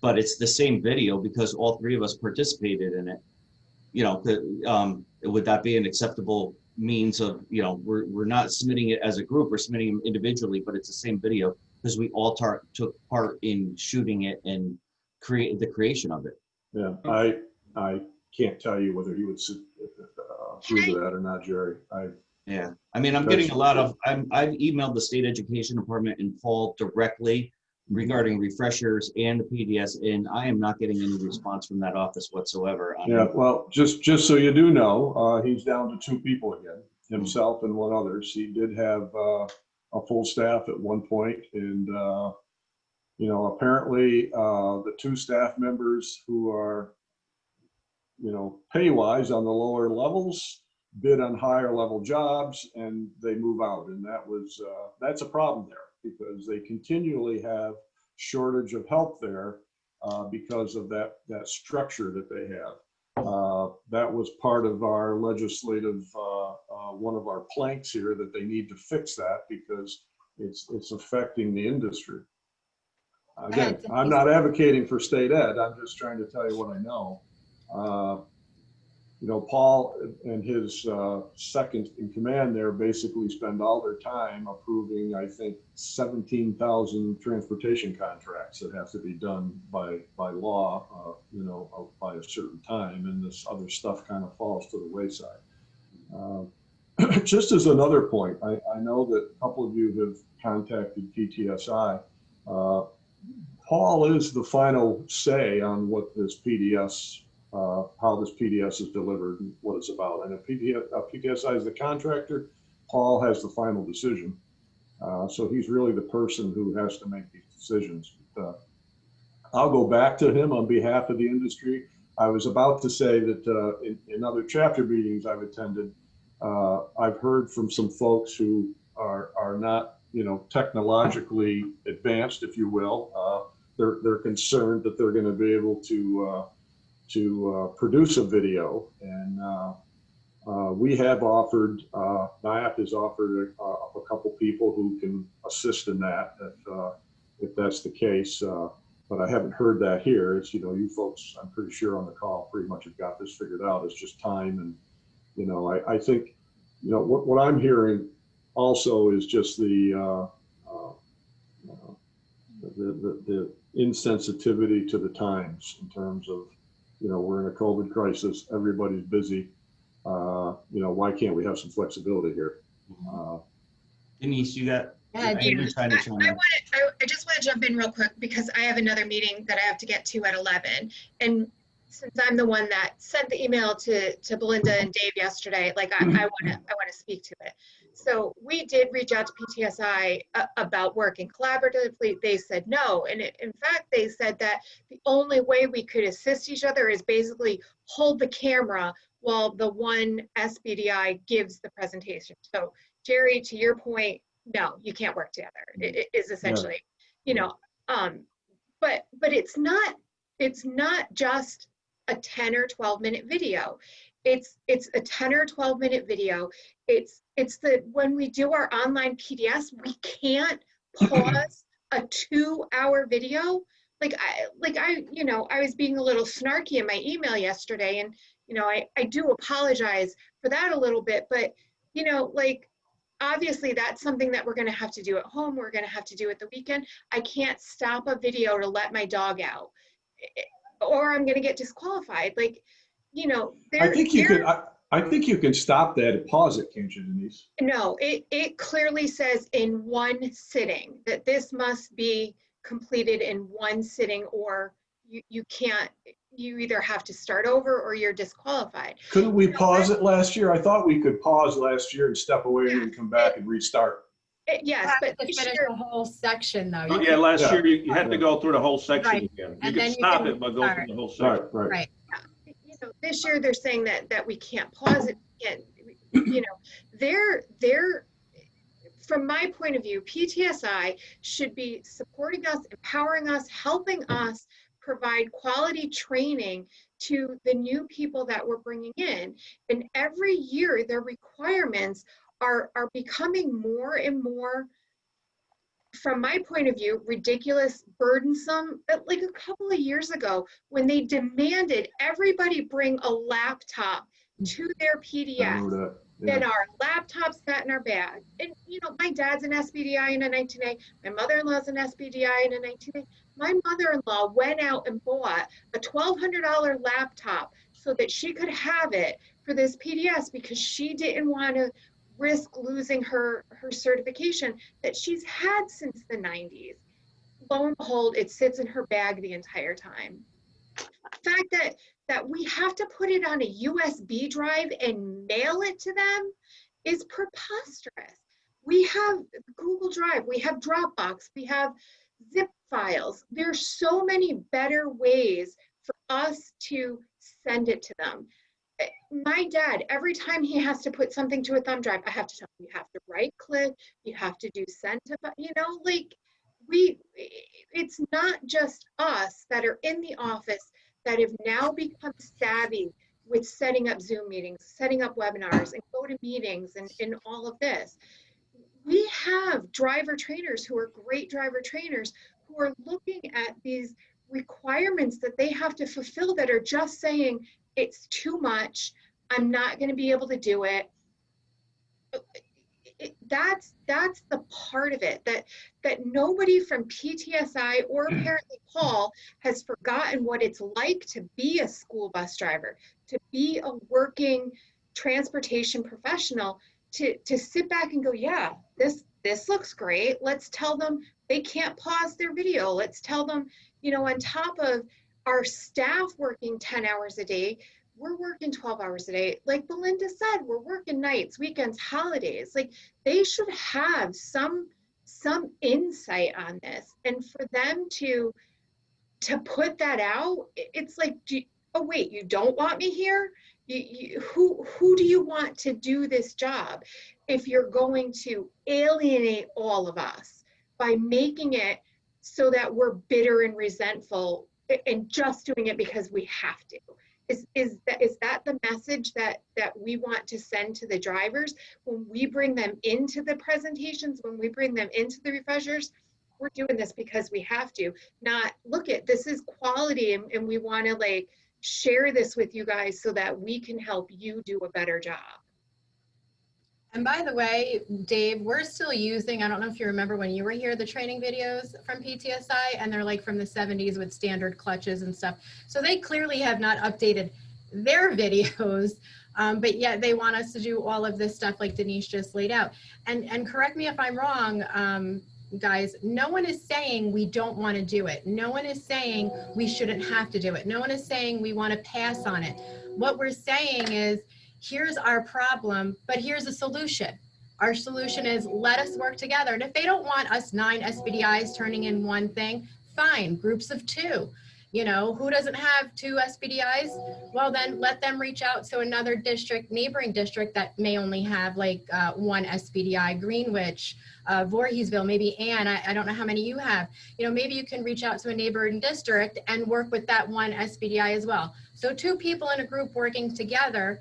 but it's the same video because all 3 of us participated in it. Would that be an acceptable means of, we're not submitting it as a group, we're submitting them individually, but it's the same video because we all took part in shooting it and create the creation of it. Yeah, I can't tell you whether he would approve of that or not, Jerry. Yeah, I mean, I'm getting a lot of, I've emailed the state education department and Paul directly regarding refreshers and the PDS, and I am not getting any response from that office whatsoever. Yeah, well, just so you do know, he's down to 2 people again, himself and 1 others. He did have a full staff at one point, and apparently the 2 staff members who are, pay-wise on the lower levels bid on higher level jobs and they move out, and that's a problem there because they continually have shortage of help there because of that structure that they have. That was part of our legislative, one of our planks here, that they need to fix that because it's affecting the industry. Again, I'm not advocating for state ed. I'm just trying to tell you what I know. You know, Paul and his second in command there basically spend all their time approving, I think, 17,000 transportation contracts that have to be done by law, you know, by a certain time, and this other stuff kind of falls to the wayside. Just as another point, I know that a couple of you have contacted PTSI. Paul is the final say on what this PDS, how this PDS is delivered and what it's about. And if PTSI is the contractor, Paul has the final decision. So he's really the person who has to make these decisions. I'll go back to him on behalf of the industry. I was about to say that in other chapter meetings I've attended, I've heard from some folks who are not, you know, technologically advanced, if you will. They're concerned that they're going to be able to produce a video, and we have offered, NIAP has offered a couple people who can assist in that if that's the case. But I haven't heard that here. It's, you know, you folks, I'm pretty sure on the call pretty much have got this figured out. It's just time. And, you know, I think, you know, what I'm hearing also is just the insensitivity to the times in terms of, you know, we're in a COVID crisis, everybody's busy. You know, why can't we have some flexibility here? Denise, you got. Yeah, I just want to jump in real quick because I have another meeting that I have to get to at 11. And since I'm the one that sent the email to Belinda and Dave yesterday, like I want to speak to it. So we did reach out to PTSI about working collaboratively. They said no. And in fact, they said that the only way we could assist each other is basically hold the camera while the one SBDI gives the presentation. So Jerry, to your point, no, you can't work together. It is essentially, you know, but it's not just a 10 or 12 minute video. It's a 10 or 12 minute video. It's when we do our online PDS, we can't pause a 2-hour video. I you know, I was being a little snarky in my email yesterday, and, you know, I do apologize for that a little bit, but, you know, like, obviously that's something that we're going to have to do at home. We're going to have to do at the weekend. I can't stop a video to let my dog out, or I'm going to get disqualified. Like, you know, I think you can stop that and pause it, can't you, Denise? No, it clearly says in one sitting that this must be completed in one sitting, or you can't. You either have to start over or you're disqualified. Couldn't we pause it last year? I thought we could pause last year and step away and come back and restart. Yes, but to finish the whole section though. Oh, yeah, last year you had to go through the whole section Right. again. You And could then you stop can it, but go start. through the whole section. Right. you know, this year they're saying that we can't pause it. And, you know, they're from my point of view, PTSI should be supporting us, empowering us, helping us provide quality training to the new people that we're bringing in. And every year their requirements are becoming more and more, from my point of view, ridiculous, burdensome. Like a couple of years ago, when they demanded everybody bring a laptop to their PDS, that our laptops sat in our bag. And, you know, my dad's an SBDI in a 19A, my mother-in-law's an SBDI in a 19A. My mother-in-law went out and bought a $1,200 laptop so that she could have it for this PDS because she didn't want to risk losing her certification that she's had since the 90s. Lo and behold, it sits in her bag the entire time. The fact that we have to put it on a USB drive and mail it to them is preposterous. We have Google Drive, we have Dropbox, we have zip files. There's so many better ways for us to send it to them. My dad, every time he has to put something to a thumb drive, I have to tell him, you have to right click, you have to do send to, you know, like, it's not just us that are in the office that have now become savvy with setting up Zoom meetings, setting up webinars, and go to meetings and all of this. We have driver trainers who are great driver trainers who are looking at these requirements that they have to fulfill that are just saying, it's too much, I'm not going to be able to do it. That's the part of it that nobody from PTSI or apparently Paul has forgotten what it's like to be a school bus driver, to be a working transportation professional, to sit back and go, yeah, this looks great. Let's tell them they can't pause their video. Let's tell them, you know, on top of our staff working 10 hours a day, we're working 12 hours a day. Like Belinda said, we're working nights, weekends, holidays. Like they should have some insight on this. And for them to put that out, it's like, oh wait, you don't want me here? Who do you want to do this job if you're going to alienate all of us by making it so that we're bitter and resentful and just doing it because we have to? Is that the message that we want to send to the drivers when we bring them into the presentations, when we bring them into the refreshers? We're doing this because we have to, not look at this is quality and we want to like share this with you guys so that we can help you do a better job. And by the way, Dave, we're still using, I don't know if you remember when you were here, the training videos from PTSI, and they're like from the 70s with standard clutches and stuff. So they clearly have not updated their videos, but yet they want us to do all of this stuff like Denise just laid out. And correct me if I'm wrong, guys, no one is saying we don't want to do it. No one is saying we shouldn't have to do it. No one is saying we want to pass on it. What we're saying is, here's our problem, but here's a solution. Our solution is let us work together. And if they don't want us 9 SPDIs turning in one thing, fine, groups of 2. You know, who doesn't have 2 SPDIs? Well, then let them reach out to another district, neighboring district that may only have like 1 SPDI, Greenwich, Voorheesville, maybe Ann, I don't know how many you have. You know, maybe you can reach out to a neighboring district and work with that 1 SPDI as well. So 2 people in a group working together,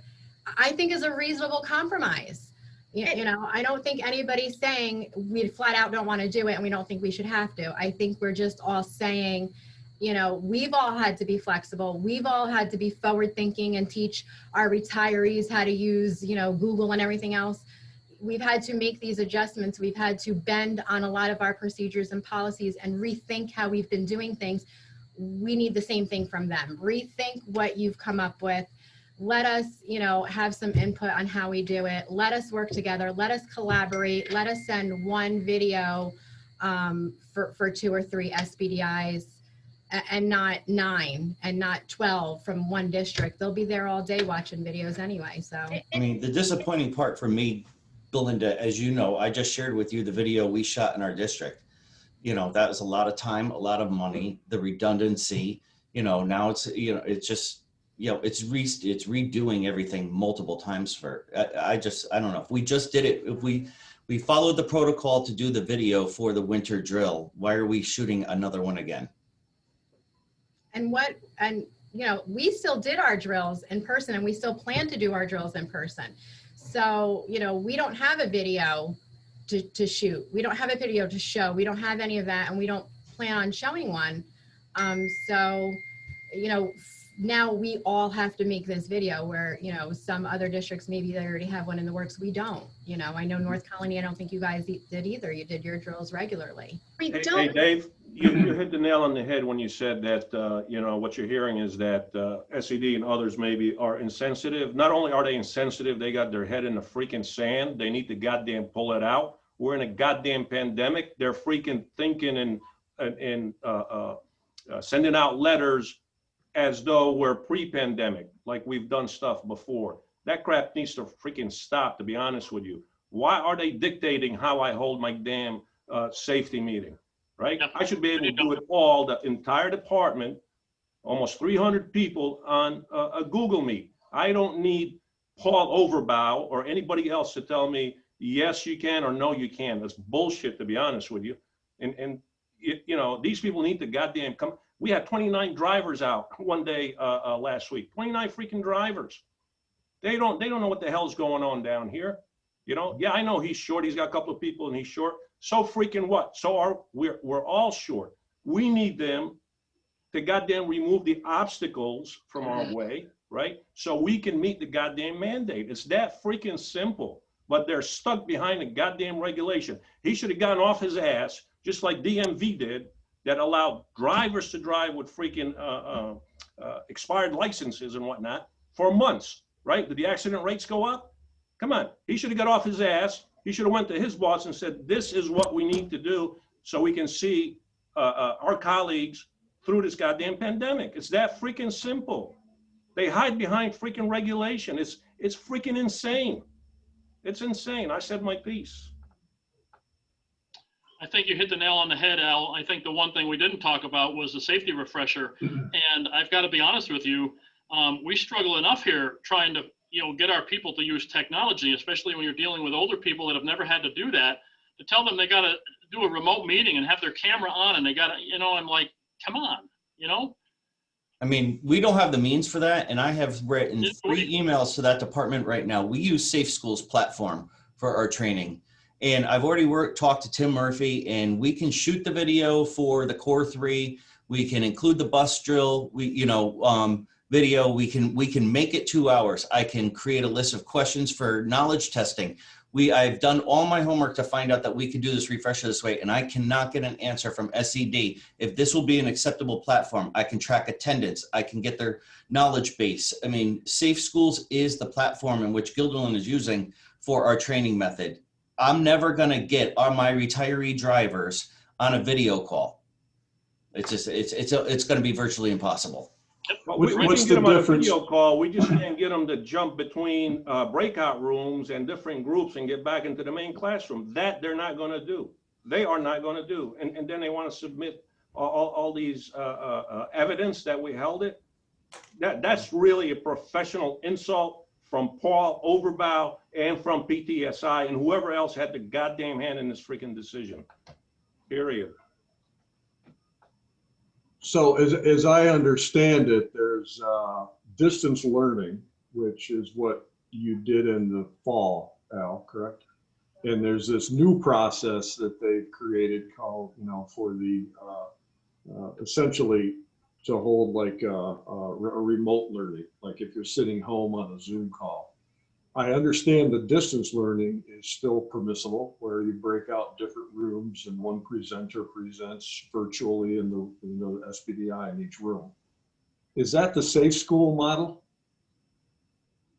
I think is a reasonable compromise. You know, I don't think anybody's saying we flat out don't want to do it and we don't think we should have to. I think we're just all saying, you know, we've all had to be flexible. We've all had to be forward thinking and teach our retirees how to use, you know, Google and everything else. We've had to make these adjustments. We've had to bend on a lot of our procedures and policies and rethink how we've been doing things. We need the same thing from them. Rethink what you've come up with. Let us, you know, have some input on how we do it. Let us work together. Let us collaborate. Let us send 1 video for 2 or 3 SPDIs and not 9 and not 12 from 1 district. They'll be there all day watching videos anyway. So, I mean, the disappointing part for me, Belinda, as you know, I just shared with you the video we shot in our district. You know, that was a lot of time, a lot of money, the redundancy, you know, now it's, you know, it's just, you know, it's redoing everything multiple times for, I don't know, if we just did it, if we followed the protocol to do the video for the winter drill, why are we shooting another one again? and you know, we still did our drills in person and we still plan to do our drills in person. So, you know, we don't have a video to shoot. We don't have a video to show. We don't have any of that and we don't plan on showing one. So, you know, now we all have to make this video where, you know, some other districts, maybe they already have one in the works. We don't, you know, I know North Colony, I don't think you guys did either. You did your drills regularly. We Hey, don't. Dave, you hit the nail on the head when you said that, you know, what you're hearing is that SED and others maybe are insensitive. Not only are they insensitive, they got their head in the freaking sand. They need to goddamn pull it out. We're in a goddamn pandemic. They're freaking thinking and sending out letters as though we're pre-pandemic, like we've done stuff before. That crap needs to freaking stop, to be honest with you. Why are they dictating how I hold my damn safety meeting, right? Yeah. I should be able to do it all, the entire department, almost 300 people on a Google Meet. I don't need Paul Overbaugh or anybody else to tell me, yes, you can or no, you can. That's bullshit, to be honest with you. And you know, these people need to goddamn come. We had 29 drivers out one day last week. 29 freaking drivers. They don't know what the hell's going on down here. You know, yeah, I know he's short. He's got a couple of people and he's short. So freaking what? So we're all short. We need them to goddamn remove the obstacles from our way, right? So we can meet the goddamn mandate. It's that freaking simple. But they're stuck behind the goddamn regulation. He should have gotten off his ass, just like DMV did, that allowed drivers to drive with freaking expired licenses and whatnot for months, right? Did the accident rates go up? Come on, he should have got off his ass. He should have went to his boss and said, this is what we need to do so we can see our colleagues through this goddamn pandemic. It's that freaking simple. They hide behind freaking regulation. It's freaking insane. It's insane. I said my piece. I think you hit the nail on the head, Al. I think the one thing we didn't talk about was the safety refresher. And I've got to be honest with you, we struggle enough here trying to, get our people to use technology, especially when you're dealing with older people that have never had to do that, to tell them they got to do a remote meeting and have their camera on and they got to, I'm like, come on, I mean, we don't have the means for that. And I have written 3 emails to that department right now. We use Safe Schools platform for our training. And I've already talked to Tim Murphy, and we can shoot the video for the Core 3. We can include the bus drill, video. We can make it 2 hours. I can create a list of questions for knowledge testing. I've done all my homework to find out that we could do this refresher this way, and I cannot get an answer from SED. If this will be an acceptable platform, I can track attendance. I can get their knowledge base. I mean, Safe Schools is the platform in which Guilderland is using for our training method. I'm never going to get my retiree drivers on a video call. It's just, it's going to be virtually impossible. But we can get them on a video call. We just can't get them to jump between breakout rooms and different groups and get back into the main classroom. That they're not going to do. They are not going to do. And then they want to submit all these evidence that we held it. That's really a professional insult from Paul Overbaugh and from PTSI and whoever else had the goddamn hand in this freaking decision. Period. So as I understand it, there's distance learning, which is what you did in the fall, Al, correct? And there's this new process that they've created called, for the essentially to hold like a remote learning, like if you're sitting home on a Zoom call. I understand the distance learning is still permissible, where you break out different rooms and one presenter presents virtually in the SPDI in each room. Is that the Safe School model?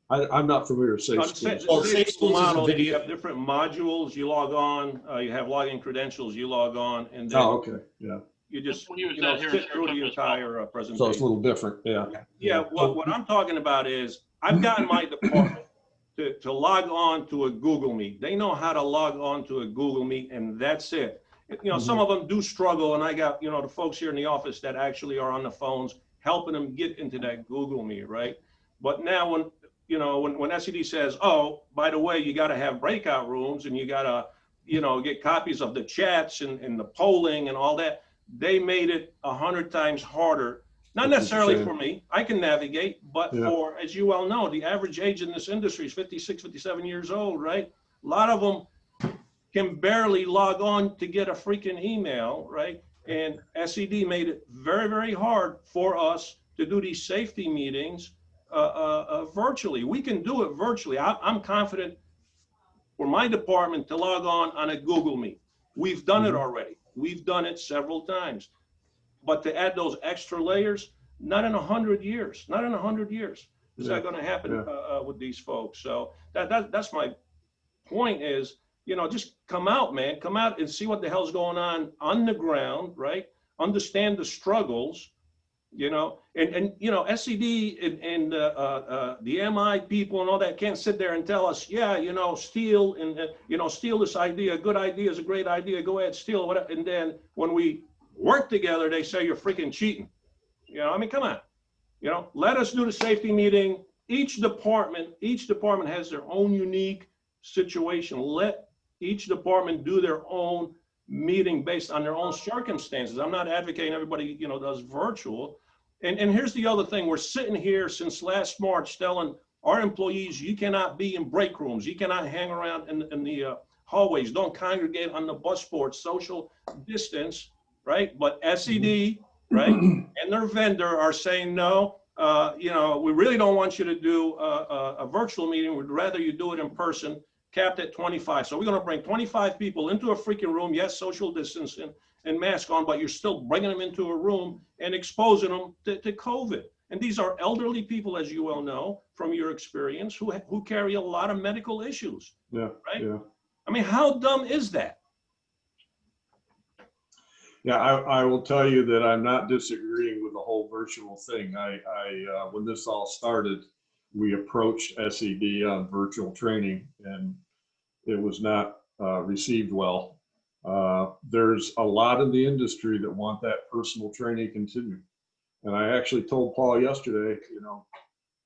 I'm not familiar with Safe Schools. Well, Safe School model, you have different modules. You log on, you have login credentials, you log on, and then okay, yeah. You just sit through the entire presentation. So it's a little different, yeah. Yeah, what I'm talking about is I've gotten my department to log on to a Google Meet. They know how to log on to a Google Meet, and that's it. Some of them do struggle, and I got, the folks here in the office that actually are on the phones helping them get into that Google Meet, right? But now when SED says, oh, by the way, you got to have breakout rooms and you got to, get copies of the chats and the polling and all that, they made it 100 times harder. Not necessarily for me, I can navigate, but for, as you well know, the average age in this industry is 56, 57 years old, right? A lot of them can barely log on to get a freaking email, right? And SED made it very, very hard for us to do these safety meetings virtually. We can do it virtually. I'm confident for my department to log on a Google Meet. We've done it already. We've done it several times. But to add those extra layers, not in 100 years, not in 100 years is that going to happen with these folks. So that's my point is, just come out, man, come out and see what the hell's going on the ground, right? Understand the struggles, and SED and the MI people and all that can't sit there and tell us, steal and, steal this idea, a good idea is a great idea, go ahead, steal whatever. And then when we work together, they say you're freaking cheating. Come on. Let us do the safety meeting. Each department has their own unique situation. Let each department do their own meeting based on their own circumstances. I'm not advocating everybody, does virtual. And here's the other thing. We're sitting here since last March telling our employees, you cannot be in break rooms. You cannot hang around in the hallways. Don't congregate on the bus board, social distance, right? But SED, right, and their vendor are saying, no, we really don't want you to do a virtual meeting. We'd rather you do it in person, capped at 25. So we're going to bring 25 people into a freaking room. Yes, social distancing and mask on, but you're still bringing them into a room and exposing them to COVID. And these are elderly people, as you well know from your experience, who carry a lot of medical issues. Yeah. Right? Yeah. I mean, how dumb is that? Yeah, I will tell you that I'm not disagreeing with the whole virtual thing. When this all started, we approached SED on virtual training, and it was not received well. There's a lot in the industry that want that personal training continue. And I actually told Paul yesterday,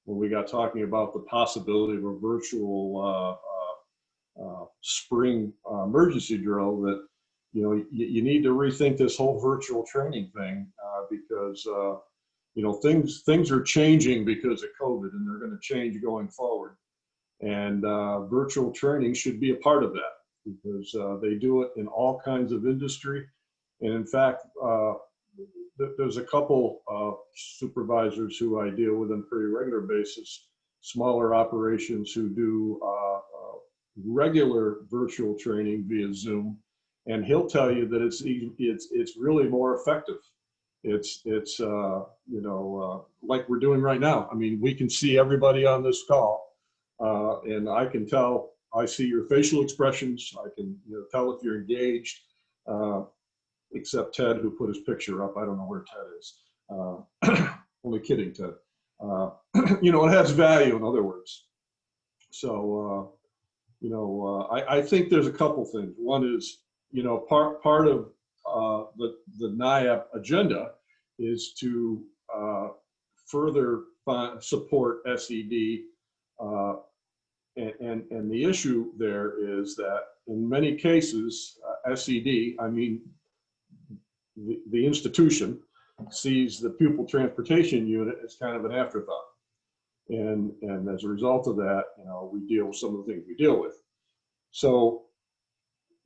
when we got talking about the possibility of a virtual spring emergency drill, that you need to rethink this whole virtual training thing because things are changing because of COVID, and they're going to change going forward. And virtual training should be a part of that because they do it in all kinds of industry. And in fact, there's a couple supervisors who I deal with on a pretty regular basis, smaller operations who do regular virtual training via Zoom. And he'll tell you that it's really more effective. It's like we're doing right now. I mean, we can see everybody on this call, and I can tell. I see your facial expressions. I can tell if you're engaged. Except Ted, who put his picture up. I don't know where Ted is. Only kidding, Ted. It has value, in other words. So, I think there's a couple things. One is, part of the NIAP agenda is to further support SED. And the issue there is that in many cases, SED, I mean, the institution sees the pupil transportation unit as kind of an afterthought. And as a result of that, we deal with some of the things we deal with. So,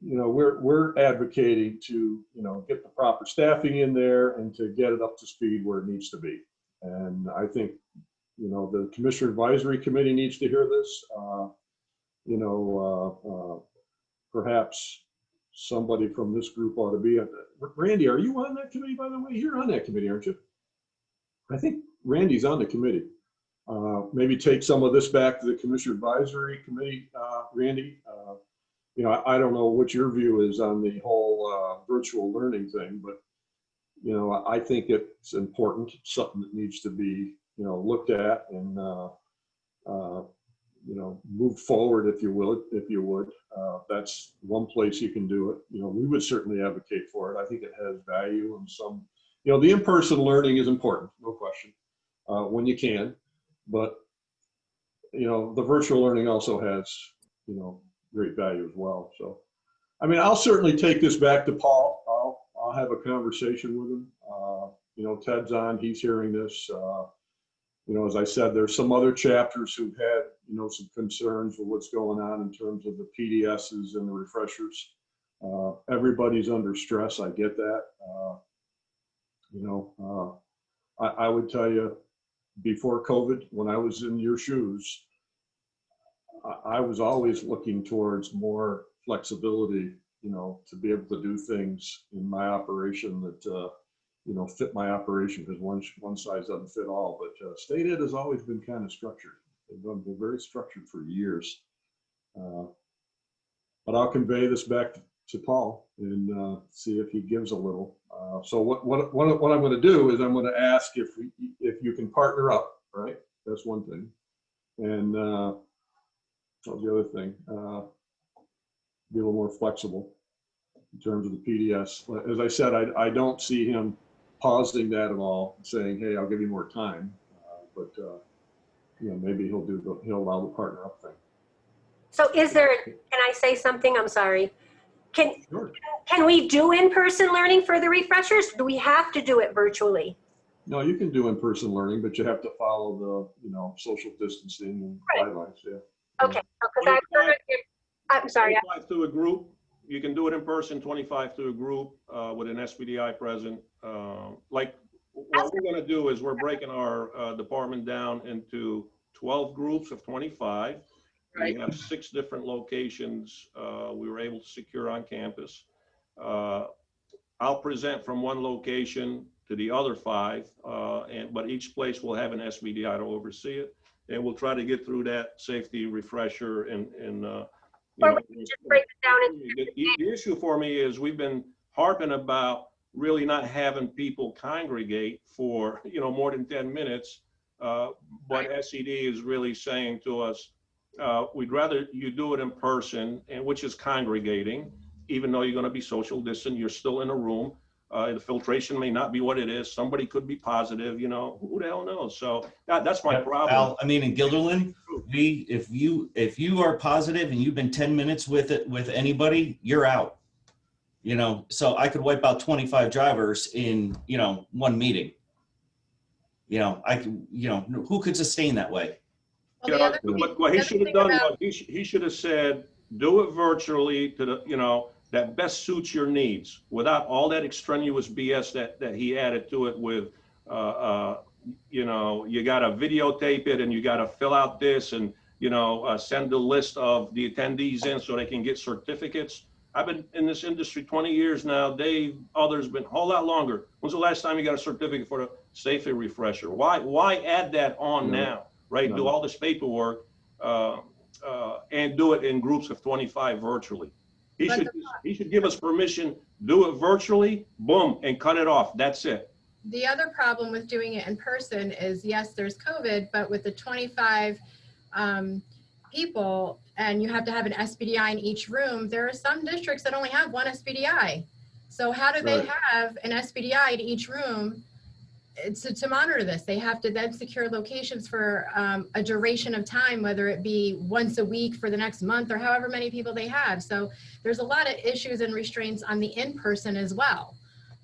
we're advocating to, get the proper staffing in there and to get it up to speed where it needs to be. And I think, the Commissioner Advisory Committee needs to hear this. Perhaps somebody from this group ought to be on that. Randy, are you on that committee, by the way? You're on that committee, aren't you? I think Randy's on the committee. Maybe take some of this back to the Commissioner Advisory Committee, Randy. I don't know what your view is on the whole virtual learning thing, but, I think it's important, something that needs to be, looked at and, move forward, if you would. That's one place you can do it. We would certainly advocate for it. I think it has value and some, the in-person learning is important, no question, when you can. But, the virtual learning also has, great value as well. So, I mean, I'll certainly take this back to Paul. I'll have a conversation with him. Ted's on, he's hearing this. As I said, there's some other chapters who've had, some concerns with what's going on in terms of the PDSs and the refreshers. Everybody's under stress. I get that. I would tell you, before COVID, when I was in your shoes, I was always looking towards more flexibility, to be able to do things in my operation that, fit my operation, because one size doesn't fit all. But state ed has always been kind of structured. They've been very structured for years. But I'll convey this back to Paul and see if he gives a little. So what I'm going to do is I'm going to ask if you can partner up, right? That's one thing. And what's the other thing? Be a little more flexible in terms of the PDS. As I said, I don't see him pausing that at all, saying, "Hey, I'll give you more time." But maybe he'll allow the partner up thing. So can I say something? I'm sorry. Sure. can we do in-person learning for the refreshers? Do we have to do it virtually? No, you can do in-person learning, but you have to follow the, social distancing and guidelines, yeah. Okay, because I'm sorry. 25 to a group. You can do it in person, 25 to a group with an SPDI present. Like what we're going to do is we're breaking our department down into 12 groups of 25. Right. We have 6 different locations we were able to secure on campus. I'll present from one location to the other 5, but each place will have an SBDI to oversee it. And we'll try to get through that safety refresher and Or we can just break it down into the issue for me is we've been harping about really not having people congregate for, more than 10 minutes. But SED is really saying to us, we'd rather you do it in person, and which is congregating, even though you're going to be social distant, you're still in a room. The filtration may not be what it is. Somebody could be positive, who the hell knows? So that's my problem. Al, I mean, in Guilderland, if you are positive and you've been 10 minutes with anybody, you're out. So I could wipe out 25 drivers in, one meeting. Who could sustain that way? Well, What he should have done was he should have said, do it virtually to the, that best suits your needs without all that extraneous BS that he added to it with, you got to videotape it and you got to fill out this and, send the list of the attendees in so they can get certificates. I've been in this industry 20 years now. Dave, others been a whole lot longer. When's the last time you got a certificate for the safety refresher? Why add that on now, right? No. Do all this paperwork and do it in groups of 25 virtually. He should give us permission, do it virtually, boom, and cut it off. That's it. The other problem with doing it in person is, yes, there's COVID, but with the 25 people, and you have to have an SPDI in each room, there are some districts that only have one SPDI. So how do they Right. have an SPDI to each room to monitor this? They have to then secure locations for a duration of time, whether it be once a week for the next month or however many people they have. So there's a lot of issues and restraints on the in-person as well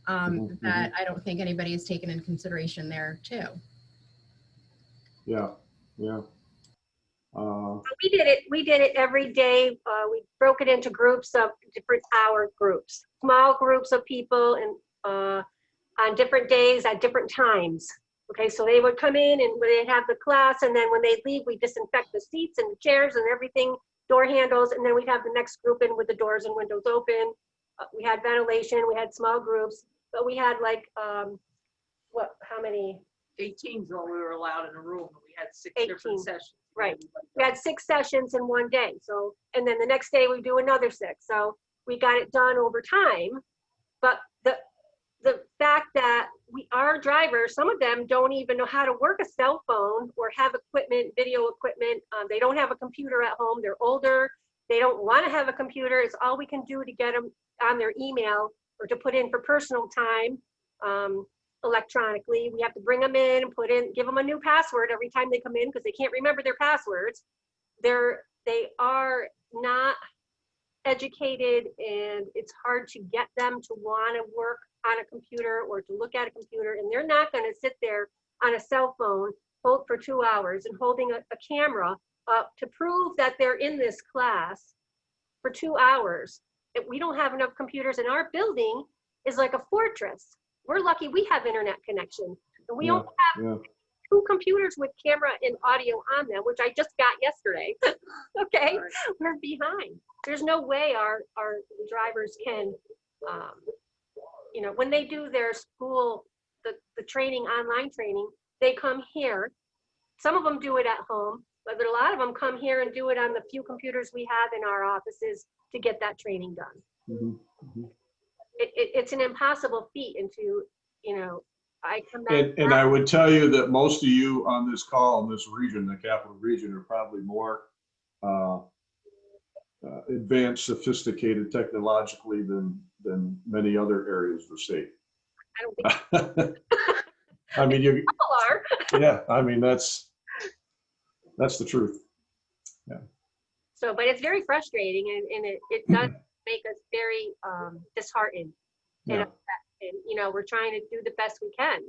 that I don't think anybody has taken into consideration there too. Yeah. We did it every day. We broke it into groups of different hour groups, small groups of people, and on different days at different times. Okay, so they would come in and they'd have the class, and then when they leave, we disinfect the seats and the chairs and everything, door handles, and then we'd have the next group in with the doors and windows open. We had ventilation, we had small groups, but we had like, how many? 18 is all we were allowed in a room. We had 6 18. different sessions. Right. We had 6 sessions in one day. So, and then the next day we do another 6. So we got it done over time. But the fact that our drivers, some of them don't even know how to work a cell phone or have equipment, video equipment. They don't have a computer at home. They're older. They don't want to have a computer. It's all we can do to get them on their email or to put in for personal time electronically. We have to bring them in and give them a new password every time they come in because they can't remember their passwords. They are not educated, and it's hard to get them to want to work on a computer or to look at a computer, and they're not going to sit there on a cell phone for 2 hours and holding a camera up to prove that they're in this class for 2 hours. If we don't have enough computers, and our building is like a fortress. We're lucky we have internet connection, and we only have 2 computers with camera and audio on them, which I just got yesterday. Okay, we're behind. There's no way our drivers can, when they do their school, the training, online training, they come here. Some of them do it at home, but a lot of them come here and do it on the few computers we have in our offices to get that training done. It's an impossible feat, and I commend. And I would tell you that most of you on this call in this region, the capital region, are probably more advanced, sophisticated technologically than many other areas of the state. I don't think I mean, you are. Yeah, I mean, that's the truth. Yeah. So, but it's very frustrating, and it does make us very disheartened and Yeah. upset. And, you know, we're trying to do the best we can,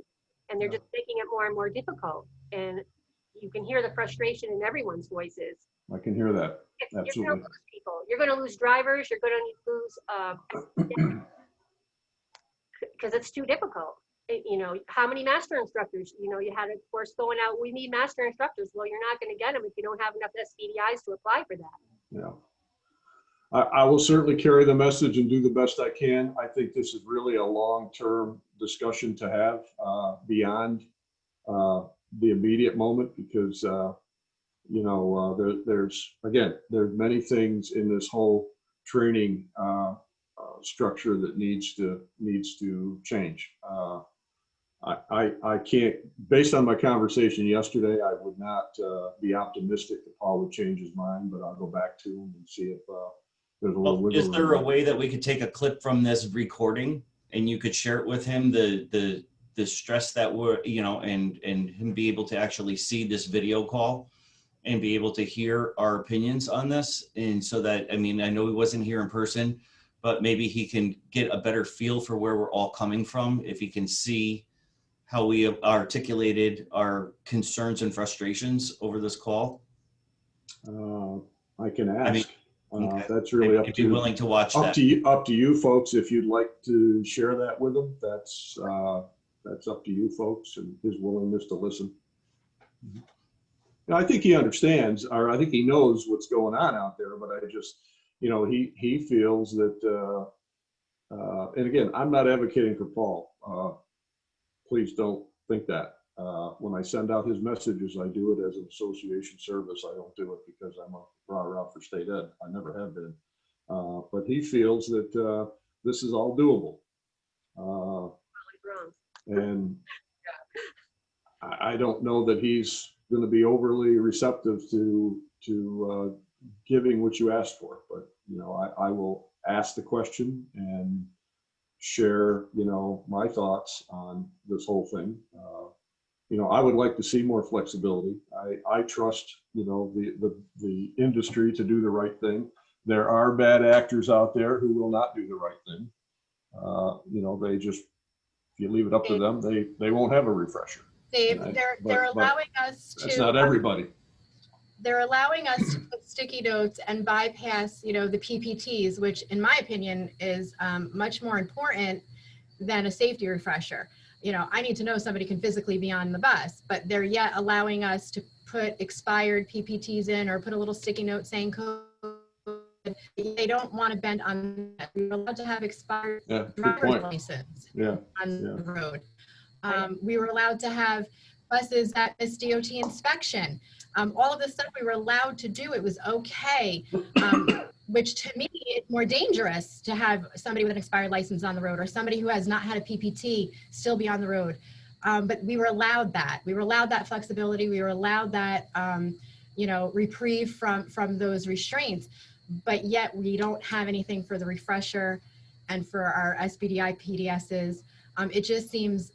and they're Yeah. just making it more and more difficult. And you can hear the frustration in everyone's voices. I can hear that. You're going to Absolutely. lose people. You're going to lose drivers. You're going to lose because it's too difficult. You know, how many master instructors? You know, you had a course going out. We need master instructors. Well, you're not going to get them if you don't have enough SPDIs to apply for that. Yeah. I will certainly carry the message and do the best I can. I think this is really a long-term discussion to have beyond the immediate moment, because you know, there's many things in this whole training structure that needs to change. I can't, based on my conversation yesterday, I would not be optimistic that Paul would change his mind, but I'll go back to him and see if there's a little Well, wiggle is there a room. way that we could take a clip from this recording and you could share it with him, the stress that we're, you know, and him be able to actually see this video call and be able to hear our opinions on this? And so that, I mean, I know he wasn't here in person, but maybe he can get a better feel for where we're all coming from if he can see how we have articulated our concerns and frustrations over this call. I can ask. I mean, okay. That's really up I'd to be willing to watch up that. to you folks. If you'd like to share that with him, that's up to you folks and his willingness to listen. Now, I think he understands, or I think he knows what's going on out there, but I just, you know, he feels that, and again, I'm not advocating for Paul. Please don't think that. When I send out his messages, I do it as an association service. I don't do it because I'm a rah-rah for state ed. I never have been. But he feels that this is all doable. And I don't know that he's going to be overly receptive to giving what you asked for. But, you know, I will ask the question and share, you know, my thoughts on this whole thing. You know, I would like to see more flexibility. I trust, you know, the industry to do the right thing. There are bad actors out there who will not do the right thing. You know, they just, if you leave it up to them, they won't have a refresher. Dave, they're allowing us to. That's not everybody. They're allowing us to put sticky notes and bypass, you know, the PPTs, which in my opinion is much more important than a safety refresher. You know, I need to know somebody can physically be on the bus, but they're yet allowing us to put expired PPTs in or put a little sticky note saying COVID. They don't want to bend on that. We're allowed to have expired driver's license on the road. We were allowed to have buses that miss DOT inspection. All of this stuff we were allowed to do. It was okay, which to me is more dangerous to have somebody with an expired license on the road or somebody who has not had a PPT still be on the road. But we were allowed that. We were allowed that flexibility. We were allowed that, you know, reprieve from those restraints. But yet we don't have anything for the refresher and for our SBDI PDSs. It just seems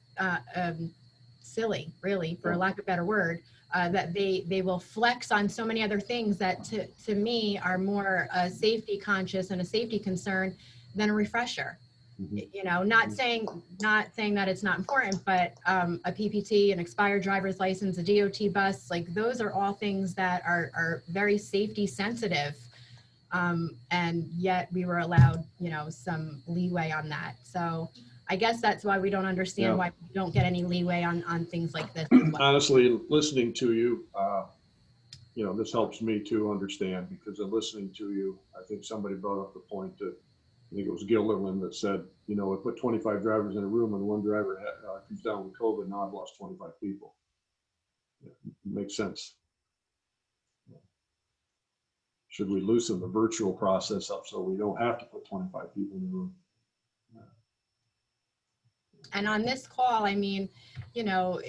silly, really, for lack of a better word, that they will flex on so many other things that to me are more safety conscious and a safety concern than a refresher. You know, not saying that it's not important, but a PPT, an expired driver's license, a DOT bus, like those are all things that are very safety sensitive. And yet we were allowed, you know, some leeway on that. So I guess that's why we don't understand why we don't get any leeway on things like this. Honestly, listening to you, you know, this helps me to understand, because in listening to you, I think somebody brought up the point that, I think it was Gilderland that said, you know, I put 25 drivers in a room and one driver comes down with COVID, now I've lost 25 people. It makes sense. Should we loosen the virtual process up so we don't have to put 25 people in the room? And on this call, I mean, you know,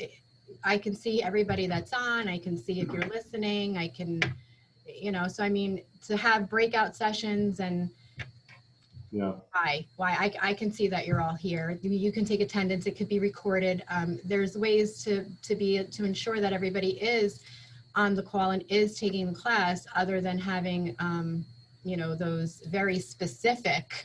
I can see everybody that's on. I can see if you're listening. I can, you know, so I mean, to have breakout sessions and why I can see that you're all here. You can take attendance. It could be recorded. There's ways to ensure that everybody is on the call and is taking the class, other than having, you know, those very specific,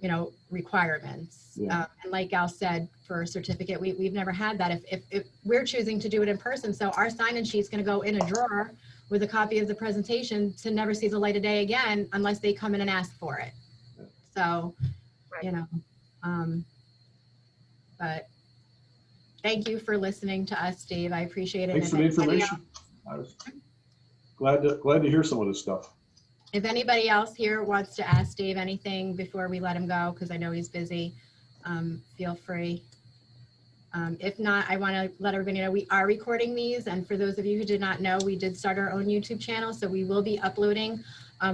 you know, requirements. Yeah. And like Al said, for a certificate, we've never had that. If we're choosing to do it in person, so our sign-in sheet's going to go in a drawer with a copy of the presentation to never see the light of day again unless they come in and ask for it. So, you know, but thank you for listening to us, Dave. I appreciate it. Thanks for And the if anybody information. I was glad to hear some of this stuff. If anybody else here wants to ask Dave anything before we let him go, because I know he's busy, feel free. If not, I want to let everybody know we are recording these. And for those of you who did not know, we did start our own YouTube channel. So we will be uploading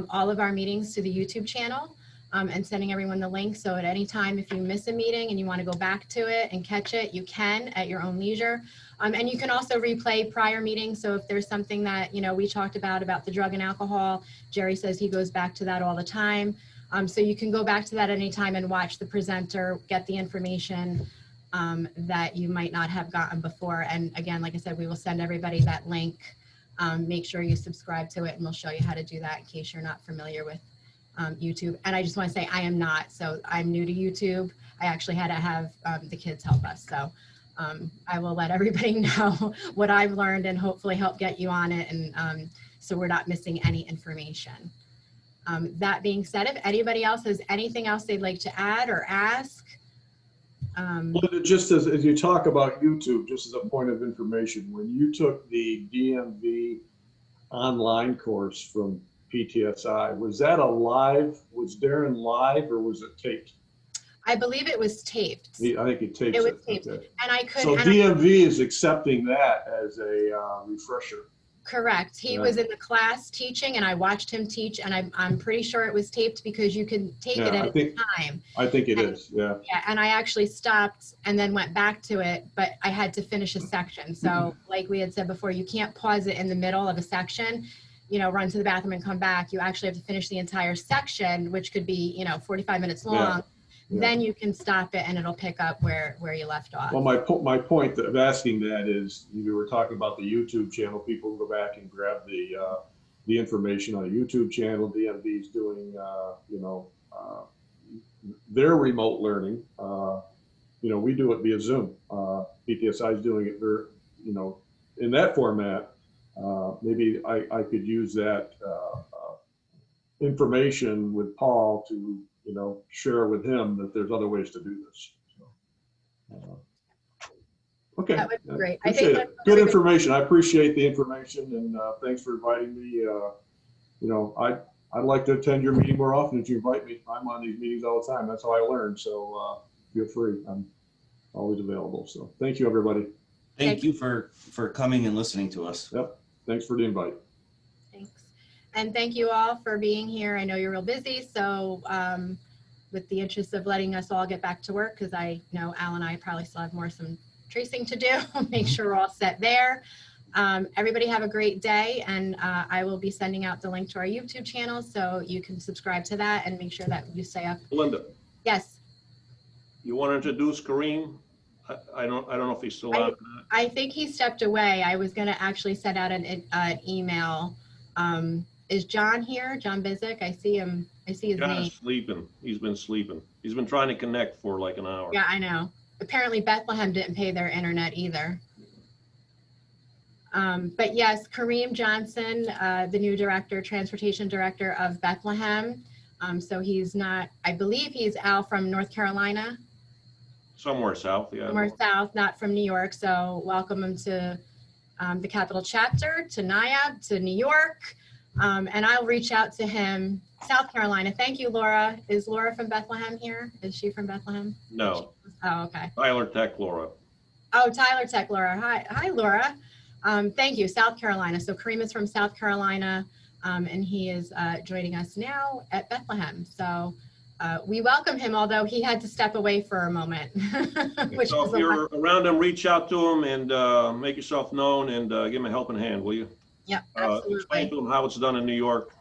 all of our meetings to the YouTube channel and sending everyone the link. So at any time, if you miss a meeting and you want to go back to it and catch it, you can at your own leisure. And you can also replay prior meetings. So if there's something that, you know, we talked about the drug and alcohol, Jerry says he goes back to that all the time. So you can go back to that anytime and watch the presenter, get the information that you might not have gotten before. And again, like I said, we will send everybody that link. Make sure you subscribe to it and we'll show you how to do that in case you're not familiar with YouTube. And I just want to say I am not, so I'm new to YouTube. I actually had to have the kids help us. So I will let everybody know what I've learned and hopefully help get you on it. And so we're not missing any information. That being said, if anybody else has anything else they'd like to add or ask. Linda, just as you talk about YouTube, just as a point of information, when you took the DMV online course from PTSI, was that was Darren live or was it taped? I believe it was taped. I think it taped. It was taped. Okay. And I could. So DMV is accepting that as a refresher. Correct. He was in the class teaching and I watched him teach and I'm pretty sure it was taped because you can take it at any time. I think it is, yeah. Yeah, and I actually stopped and then went back to it, but I had to finish a section. So like we had said before, you can't pause it in the middle of a section, you know, run to the bathroom and come back. You actually have to finish the entire section, which could be, you know, 45 minutes long. Yeah. Then you can stop it and it'll pick up where you left off. Well, my point of asking that is, you were talking about the YouTube channel. People go back and grab the information on a YouTube channel. DMV's doing, you know, their remote learning. You know, we do it via Zoom. PTSI is doing it, you know, in that format. Maybe I could use that information with Paul to, you know, share with him that there's other ways to do this. So, okay. That would be great. Appreciate it. Good information. I appreciate the information and thanks for inviting me. You know, I'd like to attend your meeting more often if you invite me. I'm on these meetings all the time. That's how I learn. So feel free. I'm always available. So thank you, everybody. Thank you for coming and listening to us. Yep. Thanks for the invite. Thanks. And thank you all for being here. I know you're real busy, so with the interest of letting us all get back to work, because I know Al and I probably still have some tracing to do, make sure we're all set there. Everybody have a great day, and I will be sending out the link to our YouTube channel so you can subscribe to that and make sure that you stay up. Linda, Yes. you want to introduce Kareem? I don't know if he's still on. I think he stepped away. I was going to actually send out an email. Is John here? John Bizik? I see him. I see his name. John's sleeping. He's been sleeping. He's been trying to connect for like an hour. Yeah, I know. Apparently Bethlehem didn't pay their internet either. But yes, Kareem Johnson, the new director, transportation director of Bethlehem. So he's not, I believe he's Al from North Carolina. Somewhere south, yeah. Somewhere south, not from New York. So welcome him to the Capital Chapter, to NIAB, to New York. And I'll reach out to him. South Carolina. Thank you, Laura. Is Laura from Bethlehem here? Is she from Bethlehem? No. Oh, okay. Tyler Tech, Laura. Oh, Tyler Tech, Laura. Hi, Laura. Thank you, South Carolina. So Kareem is from South Carolina, and he is joining us now at Bethlehem. So we welcome him, although he had to step away for a moment. So if you're around him, reach out to him and make yourself known and give him a helping hand, will you? Yep, absolutely. Explain to him how it's done in New York.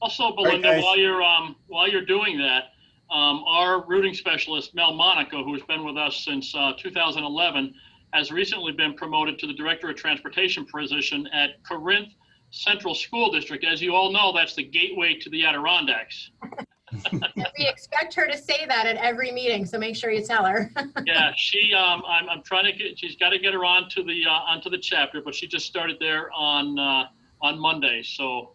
Also, Belinda, while you're doing that, our routing specialist, Mel Monaco, who has been with us since 2011, has recently been promoted to the Director of Transportation position at Corinth Central School District. As you all know, that's the gateway to the Adirondacks. We expect her to say that at every meeting, so make sure you tell her. Yeah, I'm trying to get, she's got to get her onto the chapter, but she just started there on Monday, so.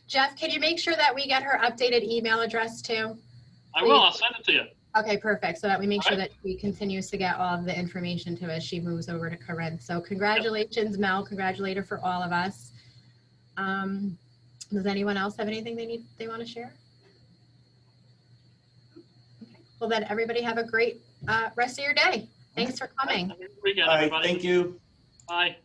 Jeff, can you make sure that we get her updated email address too? I will, I'll send it to you. Okay, perfect. So that we make sure that she continues to get all of the information to as she moves over to Corinth. So congratulations, Mel. Congratulate her for all of us. Does anyone else have anything they want to share? Okay. Well, then everybody have a great rest of your day. Thanks for coming. Weekend, Bye, everybody. thank you. Bye.